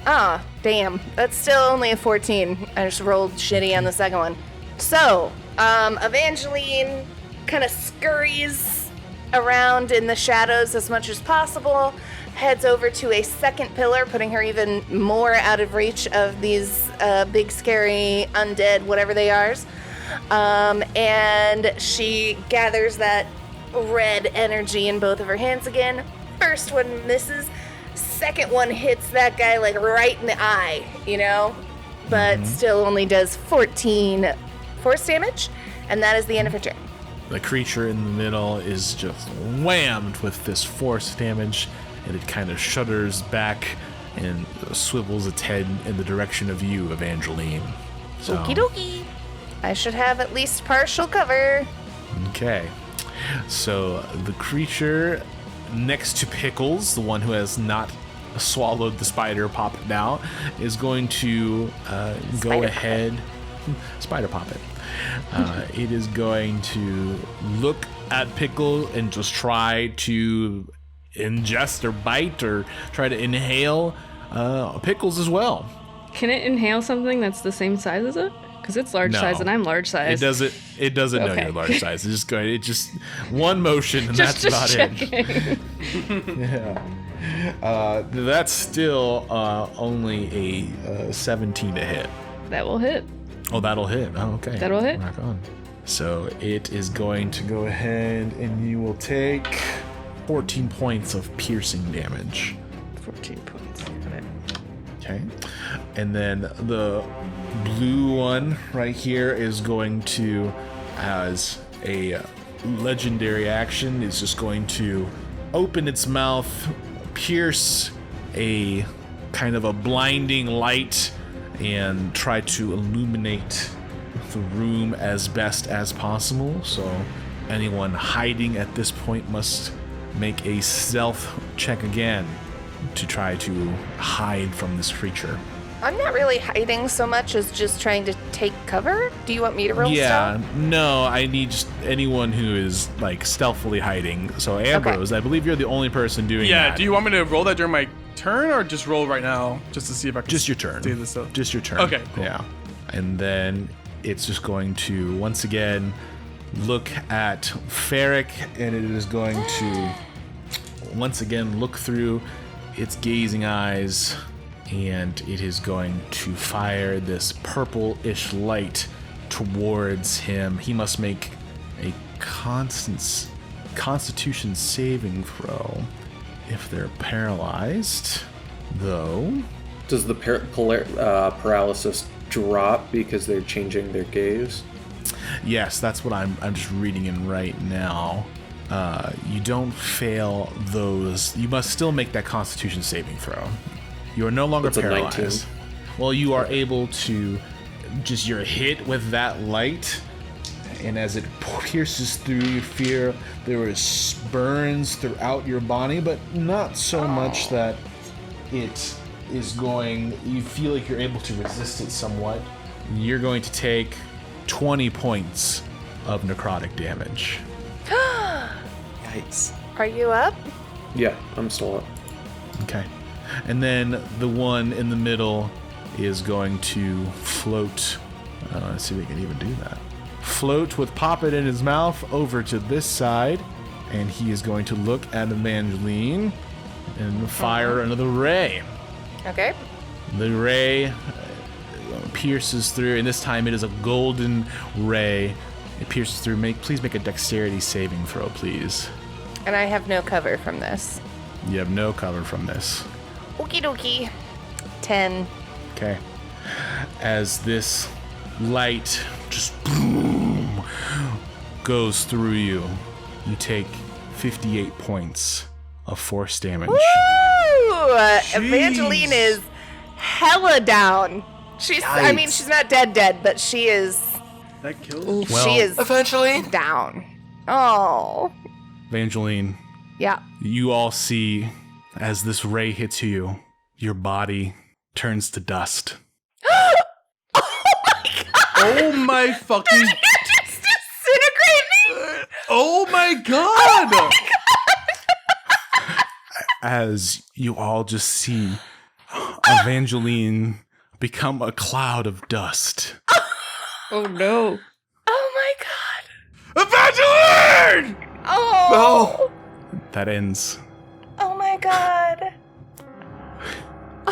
[SPEAKER 8] Ah, damn. That's still only a 14. I just rolled shitty on the second one. So, Evangeline kind of scurries around in the shadows as much as possible, heads over to a second pillar, putting her even more out of reach of these big, scary, undead, whatever they are. And she gathers that red energy in both of her hands again. First one misses. Second one hits that guy right in the eye, but still only does 14 force damage, and that is the end of her turn.
[SPEAKER 1] The creature in the middle is just whammed with this force damage, and it kind of shudders back and swivels its head in the direction of you, Evangeline. So,
[SPEAKER 8] Okie dokie. I should have at least partial cover.
[SPEAKER 1] okay. So the creature next to Pickles, the one who has not swallowed the spider Poppet now, is going to go
[SPEAKER 8] Spider
[SPEAKER 1] ahead. Spider Poppet. It is going to look at Pickle and just try to ingest or bite or try to inhale Pickles as well.
[SPEAKER 2] Can it inhale something that's the same size as it? Because it's large
[SPEAKER 1] No.
[SPEAKER 2] size and I'm large size.
[SPEAKER 1] It doesn't know
[SPEAKER 2] Okay.
[SPEAKER 1] your large size. It's just one motion and
[SPEAKER 2] just
[SPEAKER 1] that's about
[SPEAKER 2] checking.
[SPEAKER 1] it. Yeah. That's still only a 17 to hit.
[SPEAKER 2] That will hit.
[SPEAKER 1] Oh, that'll hit. Oh, okay.
[SPEAKER 2] That'll hit.
[SPEAKER 1] Rock on. So it is going to go ahead and you will take 14 points of piercing damage.
[SPEAKER 2] 14 points. Got it.
[SPEAKER 1] Okay. And then the blue one right here is going to, as a legendary action, is just going to open its mouth, pierce a kind of a blinding light, and try to illuminate the room as best as possible. So anyone hiding at this point must make a stealth check again to try to hide from this creature.
[SPEAKER 8] I'm not really hiding so much as just trying to take cover. Do you want me to roll
[SPEAKER 1] Yeah,
[SPEAKER 8] stealth?
[SPEAKER 1] no, I need just anyone who is like stealthily hiding. So Ambrose, I believe you're the only person doing that.
[SPEAKER 5] Yeah, do you want me to roll that during my turn or just roll right now just to see if I can
[SPEAKER 1] Just your turn.
[SPEAKER 5] see this stuff?
[SPEAKER 1] Just your turn.
[SPEAKER 5] Okay, cool.
[SPEAKER 1] Yeah. And then it's just going to once again look at Ferric, and it is going to once again look through its gazing eyes, and it is going to fire this purple-ish light towards him. He must make a Constitution saving throw if they're paralyzed, though.
[SPEAKER 4] Does the paralysis drop because they're changing their gaze?
[SPEAKER 1] Yes, that's what I'm just reading in right now. You don't fail those. You must still make that Constitution saving throw. You are no longer
[SPEAKER 4] That's a
[SPEAKER 1] paralyzed.
[SPEAKER 4] 19.
[SPEAKER 1] Well, you are able to just, you're hit with that light, and as it pierces through, you feel there is burns throughout your body, but not so much that it is going, you feel like you're able to resist it somewhat. You're going to take 20 points of necrotic damage.
[SPEAKER 6] Yikes.
[SPEAKER 8] Are you up?
[SPEAKER 4] Yeah, I'm still up.
[SPEAKER 1] Okay. And then the one in the middle is going to float. Let's see if we can even do that. Float with Poppet in his mouth over to this side, and he is going to look at Evangeline and fire another ray.
[SPEAKER 8] Okay.
[SPEAKER 1] The ray pierces through, and this time it is a golden ray. It pierces through. Please make a dexterity saving throw, please.
[SPEAKER 8] And I have no cover from this.
[SPEAKER 1] You have no cover from this.
[SPEAKER 8] Okie dokie. 10.
[SPEAKER 1] Okay. As this light just boom goes through you, you take 58 points of force damage.
[SPEAKER 8] Woo! Evangeline is hella down. I mean, she's not dead, but she is.
[SPEAKER 5] That kills.
[SPEAKER 1] Well,
[SPEAKER 8] she is
[SPEAKER 6] Eventually.
[SPEAKER 8] down. Oh.
[SPEAKER 1] Evangeline,
[SPEAKER 8] Yeah.
[SPEAKER 1] you all see as this ray hits you, your body turns to dust.
[SPEAKER 5] Oh my fucking.
[SPEAKER 8] You just disintegrate me.
[SPEAKER 5] Oh my god!
[SPEAKER 1] As you all just see Evangeline become a cloud of dust.
[SPEAKER 2] Oh no.
[SPEAKER 8] Oh my god.
[SPEAKER 5] Evangeline!
[SPEAKER 8] Oh.
[SPEAKER 1] That ends.
[SPEAKER 8] Oh my god.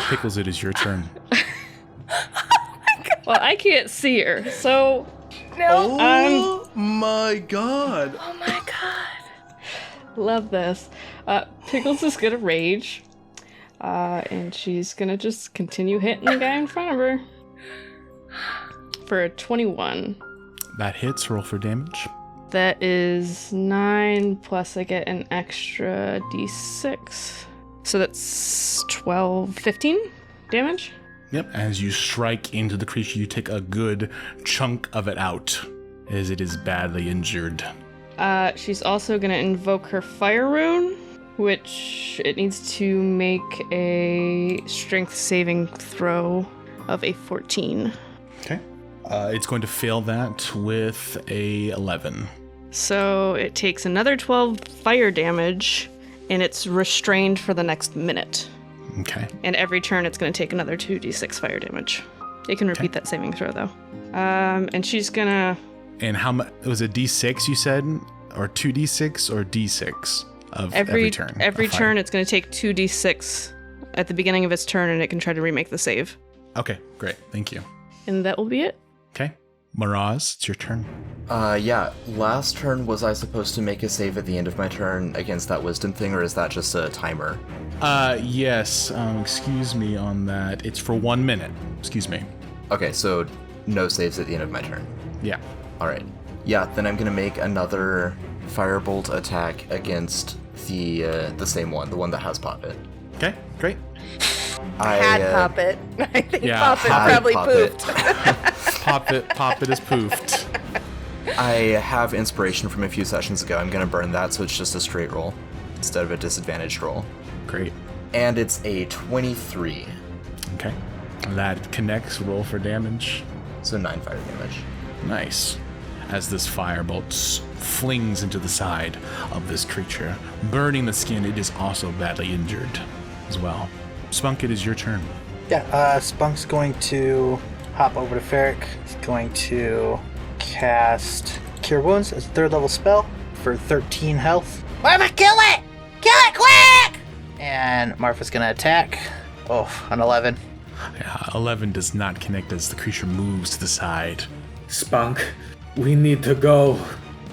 [SPEAKER 1] Pickles, it is your turn.
[SPEAKER 2] Well, I can't see her, so
[SPEAKER 8] No.
[SPEAKER 5] Oh my god.
[SPEAKER 8] Oh my god.
[SPEAKER 2] love this. Pickles is gonna rage, and she's gonna just continue hitting the guy in front of her for a 21.
[SPEAKER 1] That hits. Roll for damage.
[SPEAKER 2] That is 9 plus I get an extra d6. So that's 15 damage.
[SPEAKER 1] Yep. As you strike into the creature, you take a good chunk of it out, as it is badly injured.
[SPEAKER 2] She's also gonna invoke her fire rune, which it needs to make a strength saving throw of a 14.
[SPEAKER 1] Okay. It's going to fail that with a 11.
[SPEAKER 2] So it takes another 12 fire damage, and it's restrained for the next minute.
[SPEAKER 1] Okay.
[SPEAKER 2] And every turn, it's going to take another 2d6 fire damage. It can repeat that saving throw, though. And she's gonna...
[SPEAKER 1] And how much? Was it D6 you said? Or 2D6 or D6 of every turn?
[SPEAKER 2] Every
[SPEAKER 1] of fire?
[SPEAKER 2] turn, it's going to take 2d6 at the beginning of its turn, and it can try to remake the save.
[SPEAKER 1] Okay, great. Thank you.
[SPEAKER 2] And that will be it.
[SPEAKER 1] Okay. Miraz, it's your turn.
[SPEAKER 6] Yeah, last turn was I supposed to make a save at the end of my turn against that wisdom thing, or is that just a timer?
[SPEAKER 1] Yes. Excuse me on that. It's for 1 minute. Excuse me.
[SPEAKER 6] Okay, so no saves at the end of my turn.
[SPEAKER 1] Yeah.
[SPEAKER 6] Alright. Yeah, then I'm gonna make another firebolt attack against the same one, the one that has Poppet.
[SPEAKER 1] Okay, great.
[SPEAKER 8] Had Poppet. I think
[SPEAKER 1] Yeah,
[SPEAKER 8] Poppet
[SPEAKER 6] had
[SPEAKER 8] probably
[SPEAKER 6] Poppet.
[SPEAKER 8] pooped.
[SPEAKER 1] Poppet is poofed.
[SPEAKER 6] I have inspiration from a few sessions ago. I'm gonna burn that, so it's just a straight roll instead of a disadvantaged roll.
[SPEAKER 1] Great.
[SPEAKER 6] And it's a 23.
[SPEAKER 1] Okay. That connects. Roll for damage.
[SPEAKER 6] So 9 fire damage.
[SPEAKER 1] Nice. As this firebolt flings into the side of this creature, burning the skin, it is also badly injured as well. Spunk, it is your turn.
[SPEAKER 7] Yeah, Spunk's going to hop over to Ferric. He's going to cast Cure Wounds as a 3rd level spell for 13 health.
[SPEAKER 3] Marfa, kill it! Kill it quick!
[SPEAKER 7] And Marfa's going to attack. Oh, an 11.
[SPEAKER 1] 11 does not connect as the creature moves to the side.
[SPEAKER 4] Spunk, we need to go.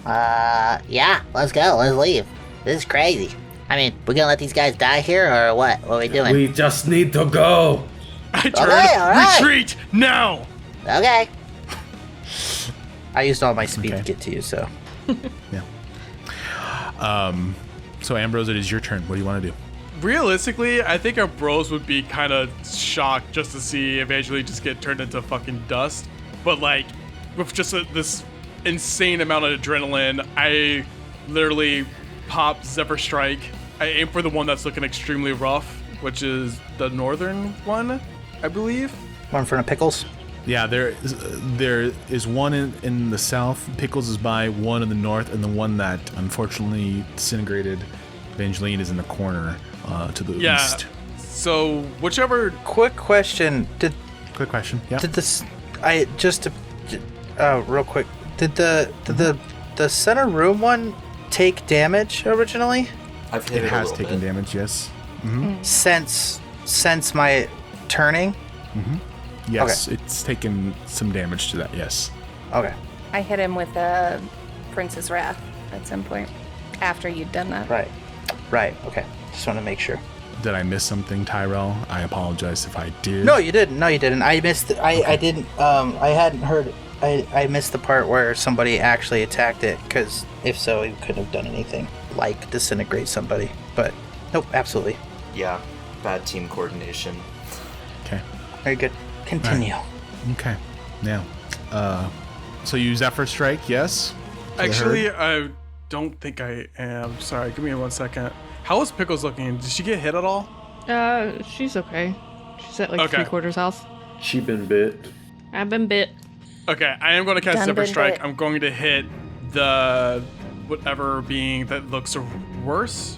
[SPEAKER 3] Yeah, let's go. Let's leave. This is crazy. I mean, we gonna let these guys die here, or what? What are we doing?
[SPEAKER 4] We just need to go.
[SPEAKER 5] I turn.
[SPEAKER 3] all right.
[SPEAKER 5] Retreat now.
[SPEAKER 3] Okay.
[SPEAKER 7] I used all my speed
[SPEAKER 1] Okay.
[SPEAKER 7] to get to you, so.
[SPEAKER 1] Yeah. So Ambrose, it is your turn. What do you want to do?
[SPEAKER 5] Realistically, I think our bros would be kind of shocked just to see eventually just get turned into fucking dust. But like, with just this insane amount of adrenaline, I literally pop Zephyr Strike. I aim for the one that's looking extremely rough, which is the northern one, I believe.
[SPEAKER 7] One in front of Pickles.
[SPEAKER 1] Yeah, there is one in the south. Pickles is by one in the north, and the one that unfortunately disintegrated Evangeline is in the corner to the east.
[SPEAKER 5] So whichever.
[SPEAKER 7] Quick question.
[SPEAKER 1] Quick question. Yeah.
[SPEAKER 7] Did this... real quick. Did the center room one take damage originally?
[SPEAKER 6] I've hit
[SPEAKER 1] It
[SPEAKER 6] it
[SPEAKER 1] has
[SPEAKER 6] a little
[SPEAKER 1] taken
[SPEAKER 6] bit.
[SPEAKER 1] damage, yes.
[SPEAKER 7] Since my turning?
[SPEAKER 1] Yes, it's taken some damage to that, yes.
[SPEAKER 7] Okay.
[SPEAKER 8] I hit him with a Prince's Wrath at some point after you'd done that.
[SPEAKER 7] Right. Okay. Just want to make sure.
[SPEAKER 1] Did I miss something, Tyrell? I apologize if I did.
[SPEAKER 7] No, you didn't. I missed. I didn't. I hadn't heard. I missed the part where somebody actually attacked it. Because if so, he couldn't have done anything like disintegrate somebody. But nope, absolutely.
[SPEAKER 6] Yeah, bad team coordination.
[SPEAKER 1] Okay.
[SPEAKER 7] Very good. Continue.
[SPEAKER 1] Okay. Now, so you Zephyr Strike, yes?
[SPEAKER 5] Actually, I don't think I am. Sorry, give me 1 second. How is Pickles looking? Did she get hit at all?
[SPEAKER 2] She's okay. She's at like
[SPEAKER 5] Okay.
[SPEAKER 2] 3/4 health.
[SPEAKER 4] She been bit.
[SPEAKER 2] I've been bit.
[SPEAKER 5] Okay, I am going to cast
[SPEAKER 8] Done
[SPEAKER 5] Zephyr
[SPEAKER 8] been
[SPEAKER 5] Strike.
[SPEAKER 8] bit.
[SPEAKER 5] I'm going to hit the whatever being that looks worse,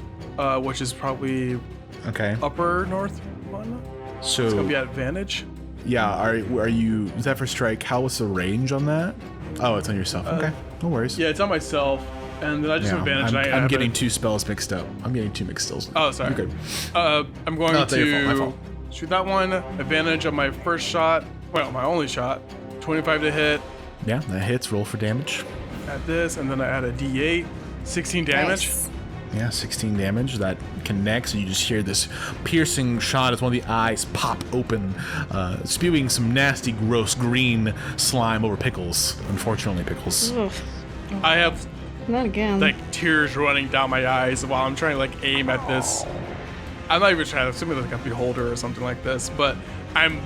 [SPEAKER 5] which is probably
[SPEAKER 1] Okay.
[SPEAKER 5] upper north one.
[SPEAKER 1] So,
[SPEAKER 5] It's going to be at advantage.
[SPEAKER 1] yeah, are you Zephyr Strike? How was the range on that? Oh, it's on yourself. Okay. No worries.
[SPEAKER 5] Yeah, it's on myself. And then I just
[SPEAKER 1] Yeah,
[SPEAKER 5] have advantage. and I
[SPEAKER 1] I'm
[SPEAKER 5] have
[SPEAKER 1] getting
[SPEAKER 5] it-
[SPEAKER 1] two spells mixed up. I'm getting two mixed spells.
[SPEAKER 5] Oh, sorry.
[SPEAKER 1] You're good.
[SPEAKER 5] I'm going
[SPEAKER 1] No, it's not your fault, my
[SPEAKER 5] to
[SPEAKER 1] fault.
[SPEAKER 5] shoot that one. Advantage on my first shot. Well, my only shot. 25 to hit.
[SPEAKER 1] Yeah, that hits. Roll for damage.
[SPEAKER 5] Add this, and then I add a D8. 16 damage.
[SPEAKER 8] Nice.
[SPEAKER 1] Yeah, 16 damage. That connects, and you just hear this piercing shot as one of the eyes pop open, spewing some nasty, gross green slime over Pickles. Unfortunately, Pickles.
[SPEAKER 2] Ugh,
[SPEAKER 5] I have
[SPEAKER 2] not again.
[SPEAKER 5] like tears running down my eyes while I'm trying to like aim at this. I'm not even trying to assume like a beholder or something like this, but I'm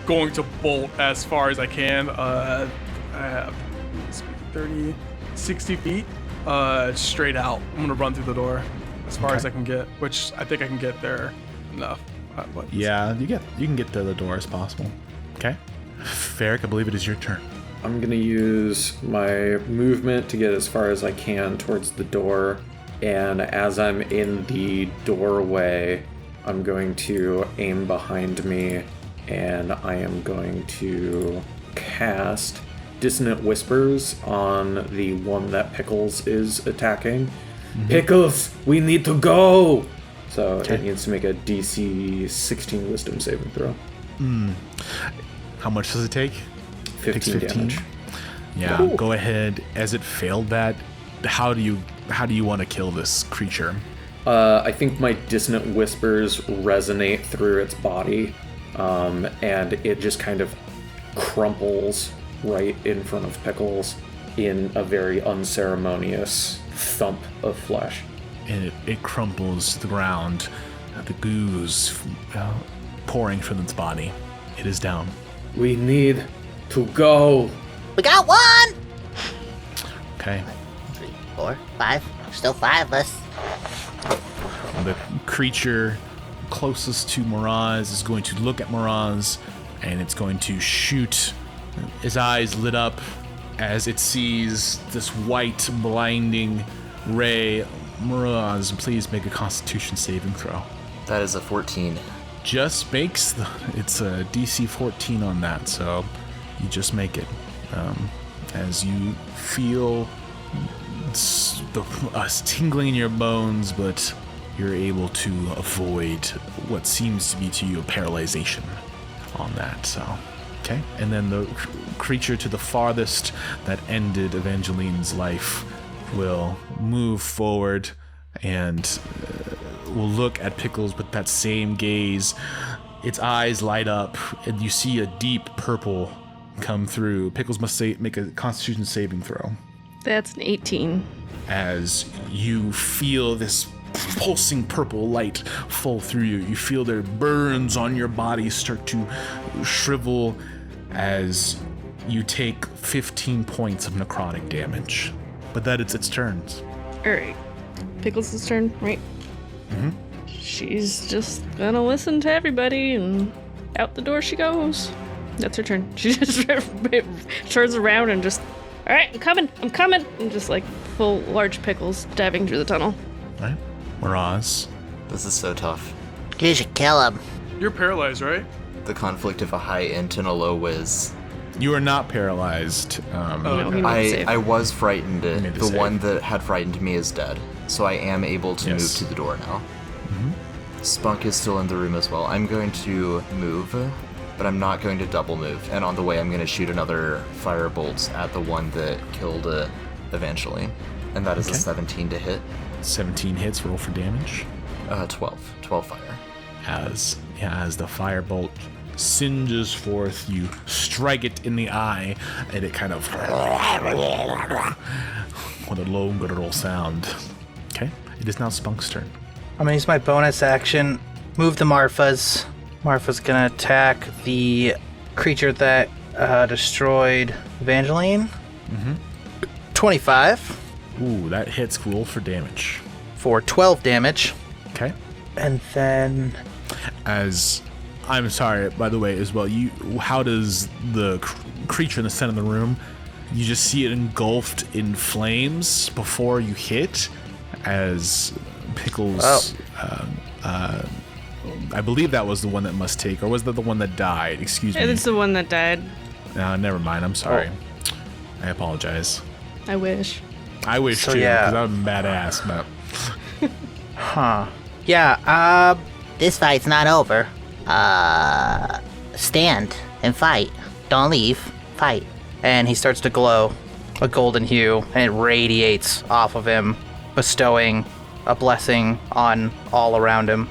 [SPEAKER 5] going to bolt as far as I can. I have 30, 60 feet straight out. I'm gonna run through the door as far as I can get, which I think I can get there enough. What?
[SPEAKER 1] Yeah, you can get to the door as possible. Okay. Ferric, I believe it is your turn.
[SPEAKER 4] I'm gonna use my movement to get as far as I can towards the door, and as I'm in the doorway, I'm going to aim behind me, and I am going to cast Dissonant Whispers on the one that Pickles is attacking. Pickles, we need to go! So it needs to make a DC 16 Wisdom saving throw.
[SPEAKER 1] How much does it take?
[SPEAKER 4] 15 damage.
[SPEAKER 1] Yeah, go ahead. As it failed that, how do you want to kill this creature?
[SPEAKER 4] I think my Dissonant Whispers resonate through its body, and it just kind of crumples right in front of Pickles in a very unceremonious thump of flesh.
[SPEAKER 1] And it crumples to the ground, the ooze pouring from its body. It is down.
[SPEAKER 4] We need to go.
[SPEAKER 3] We got one!
[SPEAKER 1] Okay.
[SPEAKER 3] 3, 4, 5. Still 5 of us.
[SPEAKER 1] The creature closest to Miraz is going to look at Miraz and it's going to shoot. His eyes lit up as it sees this white, blinding ray. Miraz, please make a Constitution saving throw.
[SPEAKER 6] That is a 14.
[SPEAKER 1] Just makes it's a DC 14 on that, so you just make it. As you feel a tingling in your bones, but you're able to avoid what seems to be to you a paralyzation on that. So, okay. And then the creature to the farthest that ended Evangeline's life will move forward and will look at Pickles with that same gaze. Its eyes light up, and you see a deep purple come through. Pickles must make a Constitution saving throw.
[SPEAKER 2] That's an 18.
[SPEAKER 1] As you feel this pulsing purple light fall through you, you feel their burns on your body start to shrivel as you take 15 points of necrotic damage. But that it's its turn.
[SPEAKER 2] Alright. Pickles' turn, right?
[SPEAKER 1] Mm-hmm.
[SPEAKER 2] She's just gonna listen to everybody, and out the door she goes. That's her turn. She just turns around and just, alright, I'm coming, and just like full large Pickles diving through the tunnel.
[SPEAKER 1] Right. Miraz.
[SPEAKER 6] This is so tough.
[SPEAKER 3] You should kill him.
[SPEAKER 5] You're paralyzed, right?
[SPEAKER 6] The conflict of a high int and a low whiz.
[SPEAKER 1] You are not paralyzed.
[SPEAKER 2] No, he made a save.
[SPEAKER 6] I was frightened.
[SPEAKER 1] made the
[SPEAKER 6] The
[SPEAKER 1] save.
[SPEAKER 6] one that had frightened me is dead, so I am able to
[SPEAKER 1] Yes.
[SPEAKER 6] move to the door now.
[SPEAKER 1] Mm-hmm.
[SPEAKER 6] Spunk is still in the room as well. I'm going to move, but I'm not going to double move. And on the way, I'm going to shoot another firebolt at the one that killed Evangeline. And that is a
[SPEAKER 1] Okay.
[SPEAKER 6] 17 to hit.
[SPEAKER 1] 17 hits, roll for damage.
[SPEAKER 6] 12. 12 fire.
[SPEAKER 1] As the firebolt singes forth, you strike it in the eye, and it kind of with a low guttural sound. Okay, it is now Spunk's turn.
[SPEAKER 7] I'm gonna use my bonus action, move the Marfas. Marfa's gonna attack the creature that destroyed Evangeline. 25
[SPEAKER 1] Ooh, that hits. Roll for damage.
[SPEAKER 7] for 12 damage.
[SPEAKER 1] Okay.
[SPEAKER 7] And then
[SPEAKER 1] As I'm sorry, by the way, as well. How does the creature in the center of the room? You just see it engulfed in flames before you hit, as Pickles. I believe that was the one that must take, or was that the one that died? Excuse me.
[SPEAKER 2] It's the one that died.
[SPEAKER 1] Never mind. I'm sorry. I apologize.
[SPEAKER 2] I wish.
[SPEAKER 1] I wish
[SPEAKER 7] So,
[SPEAKER 1] too,
[SPEAKER 7] yeah.
[SPEAKER 1] because I'm badass. But
[SPEAKER 7] yeah,
[SPEAKER 3] This fight's not over. Stand and fight. Don't leave. Fight.
[SPEAKER 7] and he starts to glow a golden hue, and it radiates off of him, bestowing a blessing on all around him.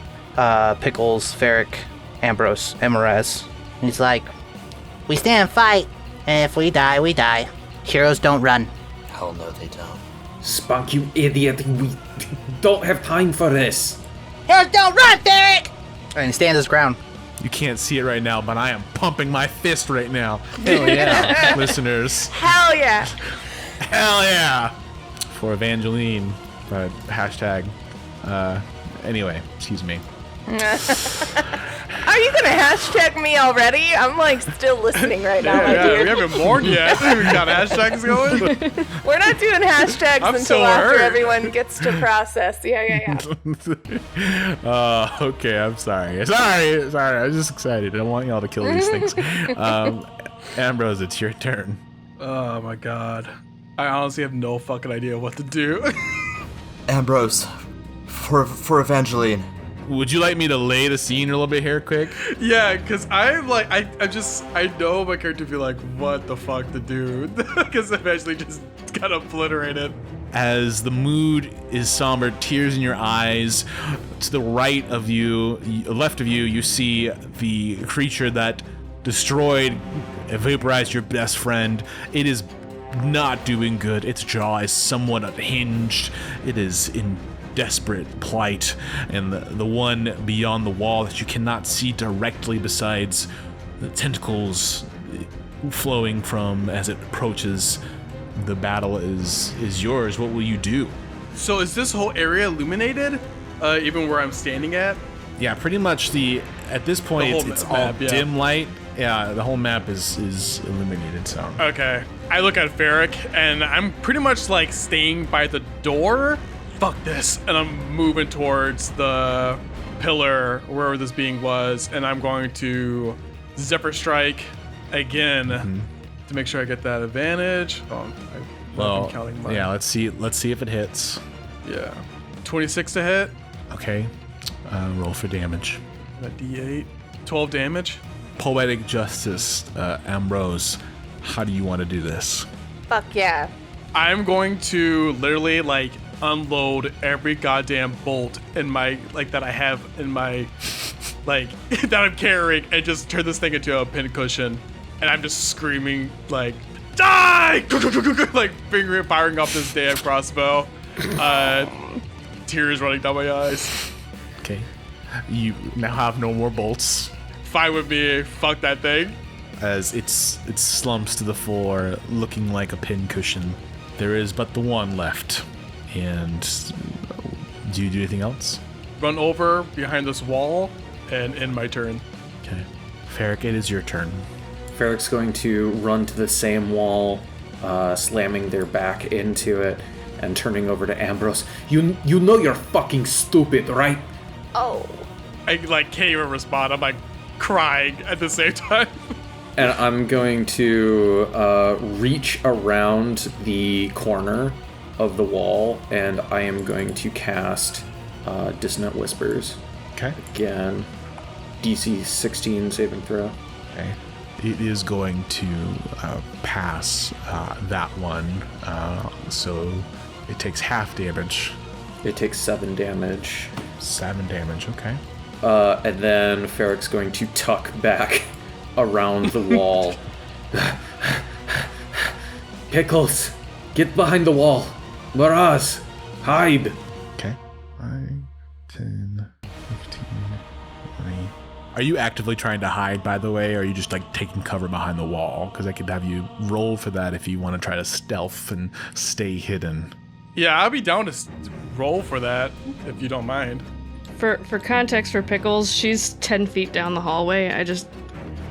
[SPEAKER 7] Pickles, Varric, Ambrose, and Merez.
[SPEAKER 3] He's like, we stand and fight, and if we die, we die. Heroes don't run.
[SPEAKER 6] Hell no, they don't.
[SPEAKER 4] Spunk, you idiot. We don't have time for this.
[SPEAKER 3] Heroes don't run, Derek!
[SPEAKER 7] And he stands his ground.
[SPEAKER 1] you can't see it right now, but I am pumping my fist right now.
[SPEAKER 7] Hell yeah.
[SPEAKER 1] Listeners.
[SPEAKER 8] Hell yeah.
[SPEAKER 1] Hell yeah! For Evangeline. Hashtag. Anyway, excuse me.
[SPEAKER 8] Are you gonna hashtag me already? I'm like still listening right now, my
[SPEAKER 5] Yeah, we
[SPEAKER 8] dude.
[SPEAKER 5] haven't mourned yet. We got hashtags going.
[SPEAKER 8] We're not doing hashtags
[SPEAKER 5] I'm
[SPEAKER 8] until
[SPEAKER 5] so
[SPEAKER 8] after
[SPEAKER 5] hurt.
[SPEAKER 8] everyone gets to process. Yeah.
[SPEAKER 1] Okay, I'm sorry. Sorry. I was just excited. I want y'all to kill these things. Ambrose, it's your turn.
[SPEAKER 5] Oh my god. I honestly have no fucking idea what to do.
[SPEAKER 6] Ambrose, for Evangeline.
[SPEAKER 1] Would you like me to lay the scene a little bit here, quick?
[SPEAKER 5] Yeah, because I'm like, I know my character be like, what the fuck to do? Because eventually just got obliterated.
[SPEAKER 1] As the mood is somber, tears in your eyes, to the right of you, left of you, you see the creature that destroyed, vaporized your best friend. It is not doing good. Its jaw is somewhat unhinged. It is in desperate plight, and the one beyond the wall that you cannot see directly, besides the tentacles flowing from as it approaches, the battle is yours. What will you do?
[SPEAKER 5] So is this whole area illuminated? Even where I'm standing at?
[SPEAKER 1] Yeah, pretty much at this point
[SPEAKER 5] The whole
[SPEAKER 1] it's
[SPEAKER 5] map,
[SPEAKER 1] all
[SPEAKER 5] yeah.
[SPEAKER 1] dim light, Yeah, the whole map is illuminated, so.
[SPEAKER 5] Okay. I look at Ferric, and I'm pretty much like staying by the door. Fuck this. And I'm moving towards the pillar, wherever this being was, and I'm going to Zephyr Strike again to make sure I get that advantage. Oh, I've been counting mine.
[SPEAKER 1] Yeah, let's see if it hits.
[SPEAKER 5] Yeah. 26 to hit.
[SPEAKER 1] Okay, roll for damage.
[SPEAKER 5] A D8. 12 damage.
[SPEAKER 1] Poetic Justice, Ambrose, how do you want to do this?
[SPEAKER 8] Fuck yeah.
[SPEAKER 5] I'm going to literally like unload every goddamn bolt in my that I have in my that I'm carrying and just turn this thing into a pincushion, and I'm just screaming like die like firing off this damn crossbow, tears running down my eyes.
[SPEAKER 1] Okay, you now have no more bolts.
[SPEAKER 5] Fine with me. Fuck that thing.
[SPEAKER 1] As it slumps to the floor, looking like a pincushion. There is but the one left. And do you do anything else?
[SPEAKER 5] Run over behind this wall and end my turn.
[SPEAKER 1] Okay. Ferric, it is your turn.
[SPEAKER 4] Ferric's going to run to the same wall, slamming their back into it, and turning over to Ambrose. You know you're fucking stupid, right?
[SPEAKER 8] Oh.
[SPEAKER 5] I can't even respond. I'm crying at the same time.
[SPEAKER 4] And I'm going to reach around the corner of the wall, and I am going to cast Dissonant Whispers.
[SPEAKER 1] Okay.
[SPEAKER 4] Again, DC 16 saving throw.
[SPEAKER 1] Okay. It is going to pass that one, so it takes half damage.
[SPEAKER 4] It takes 7 damage.
[SPEAKER 1] 7 damage, okay.
[SPEAKER 4] And then Ferric's going to tuck back around the wall. Pickles, get behind the wall. Miraz, hide.
[SPEAKER 1] Okay. 5, 10, 15, 20. Are you actively trying to hide, by the way, or are you just taking cover behind the wall? Because I could have you roll for that if you want to try to stealth and stay hidden.
[SPEAKER 5] Yeah, I'll be down to roll for that if you don't mind.
[SPEAKER 2] For context for Pickles, she's 10 feet down the hallway. I just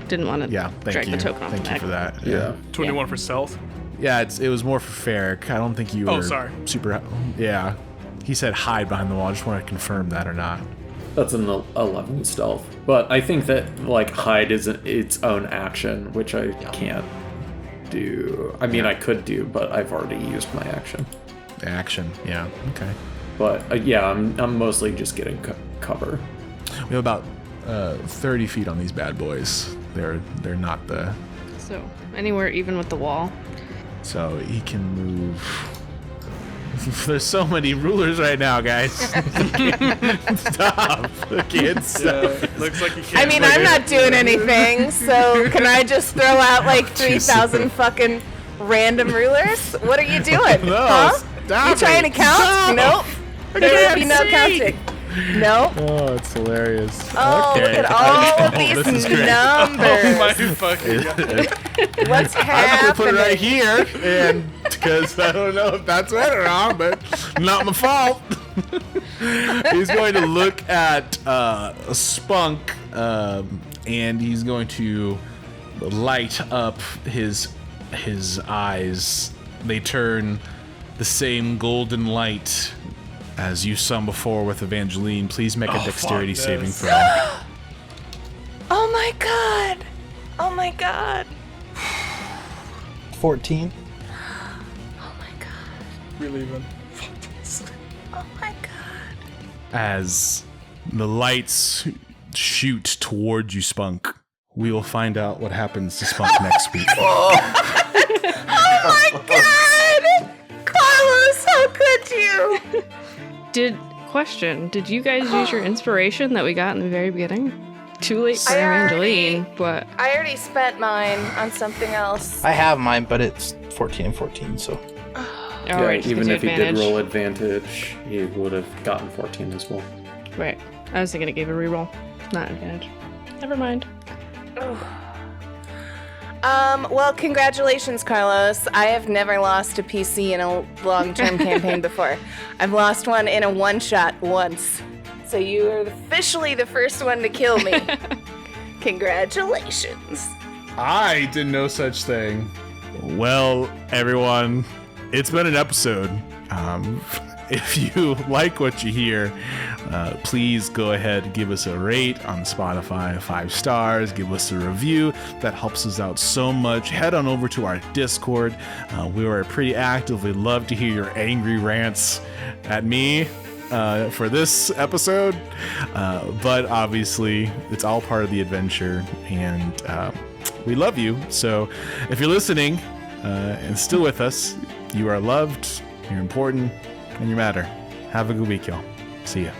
[SPEAKER 2] didn't want to drag the token off the
[SPEAKER 1] Thank you
[SPEAKER 2] back.
[SPEAKER 1] for that.
[SPEAKER 4] Yeah.
[SPEAKER 5] 21 for stealth.
[SPEAKER 1] Yeah, it was more for Ferric. I don't think you were
[SPEAKER 5] sorry.
[SPEAKER 1] super... Yeah. He said hide behind the wall. I just want to confirm that or not.
[SPEAKER 4] That's an 11 stealth. But I think that, hide is its own action, which I can't do. I mean, I could do, but I've already used my action.
[SPEAKER 1] Action, yeah. Okay.
[SPEAKER 4] But, I'm mostly just getting cover.
[SPEAKER 1] We have about 30 feet on these bad boys. They're not the...
[SPEAKER 2] So, anywhere even with the wall.
[SPEAKER 1] So he can move... There's so many rulers right now, guys. Stop. I can't stop.
[SPEAKER 5] Looks like you can't.
[SPEAKER 8] I mean, I'm not doing anything, so can I just throw out 3,000 fucking random rulers? What are you doing?
[SPEAKER 1] No,
[SPEAKER 8] huh?
[SPEAKER 1] stop
[SPEAKER 8] You trying to
[SPEAKER 1] it.
[SPEAKER 8] count?
[SPEAKER 1] Stop.
[SPEAKER 8] Nope. There will be no counting. Nope.
[SPEAKER 1] Oh, it's hilarious.
[SPEAKER 8] Oh,
[SPEAKER 1] okay.
[SPEAKER 8] look at all of
[SPEAKER 1] This is
[SPEAKER 8] these
[SPEAKER 1] great.
[SPEAKER 8] numbers.
[SPEAKER 5] Oh my fucking god.
[SPEAKER 8] What's
[SPEAKER 1] I'm gonna
[SPEAKER 8] happening?
[SPEAKER 1] put it right here, and because I don't know if that's right or wrong, but not my fault. He's going to look at Spunk, and he's going to light up his eyes. They turn the same golden light as you saw before with Evangeline. Please make a dexterity saving throw.
[SPEAKER 8] Oh my god. Oh my god.
[SPEAKER 7] 14.
[SPEAKER 8] Oh my god.
[SPEAKER 5] We're leaving.
[SPEAKER 8] Oh my god.
[SPEAKER 1] As the lights shoot towards you, Spunk, we will find out what happens to Spunk next week.
[SPEAKER 8] Oh my god! Carlos, how could you?
[SPEAKER 2] Did you guys use your inspiration that we got in the very beginning? Too late for Evangeline, but...
[SPEAKER 8] I already spent mine on something else.
[SPEAKER 7] I have mine, but it's 14 and 14, so.
[SPEAKER 2] Right,
[SPEAKER 4] even if he did roll advantage, he would have gotten 14 as well.
[SPEAKER 2] Right. I was thinking it gave a reroll, not advantage. Never mind.
[SPEAKER 8] Well, congratulations, Carlos. I have never lost a PC in a long-term campaign before. I've lost one in a one-shot once. So you are officially the first one to kill me. Congratulations.
[SPEAKER 1] I did no such thing. Well, everyone, it's been an episode. If you like what you hear, please go ahead and give us a rate on Spotify, 5 stars, give us a review. That helps us out so much. Head on over to our Discord. We are pretty active. We'd love to hear your angry rants at me for this episode. But obviously, it's all part of the adventure, and we love you. So if you're listening and still with us, you are loved, you're important, and you matter. Have a good week, y'all. See ya.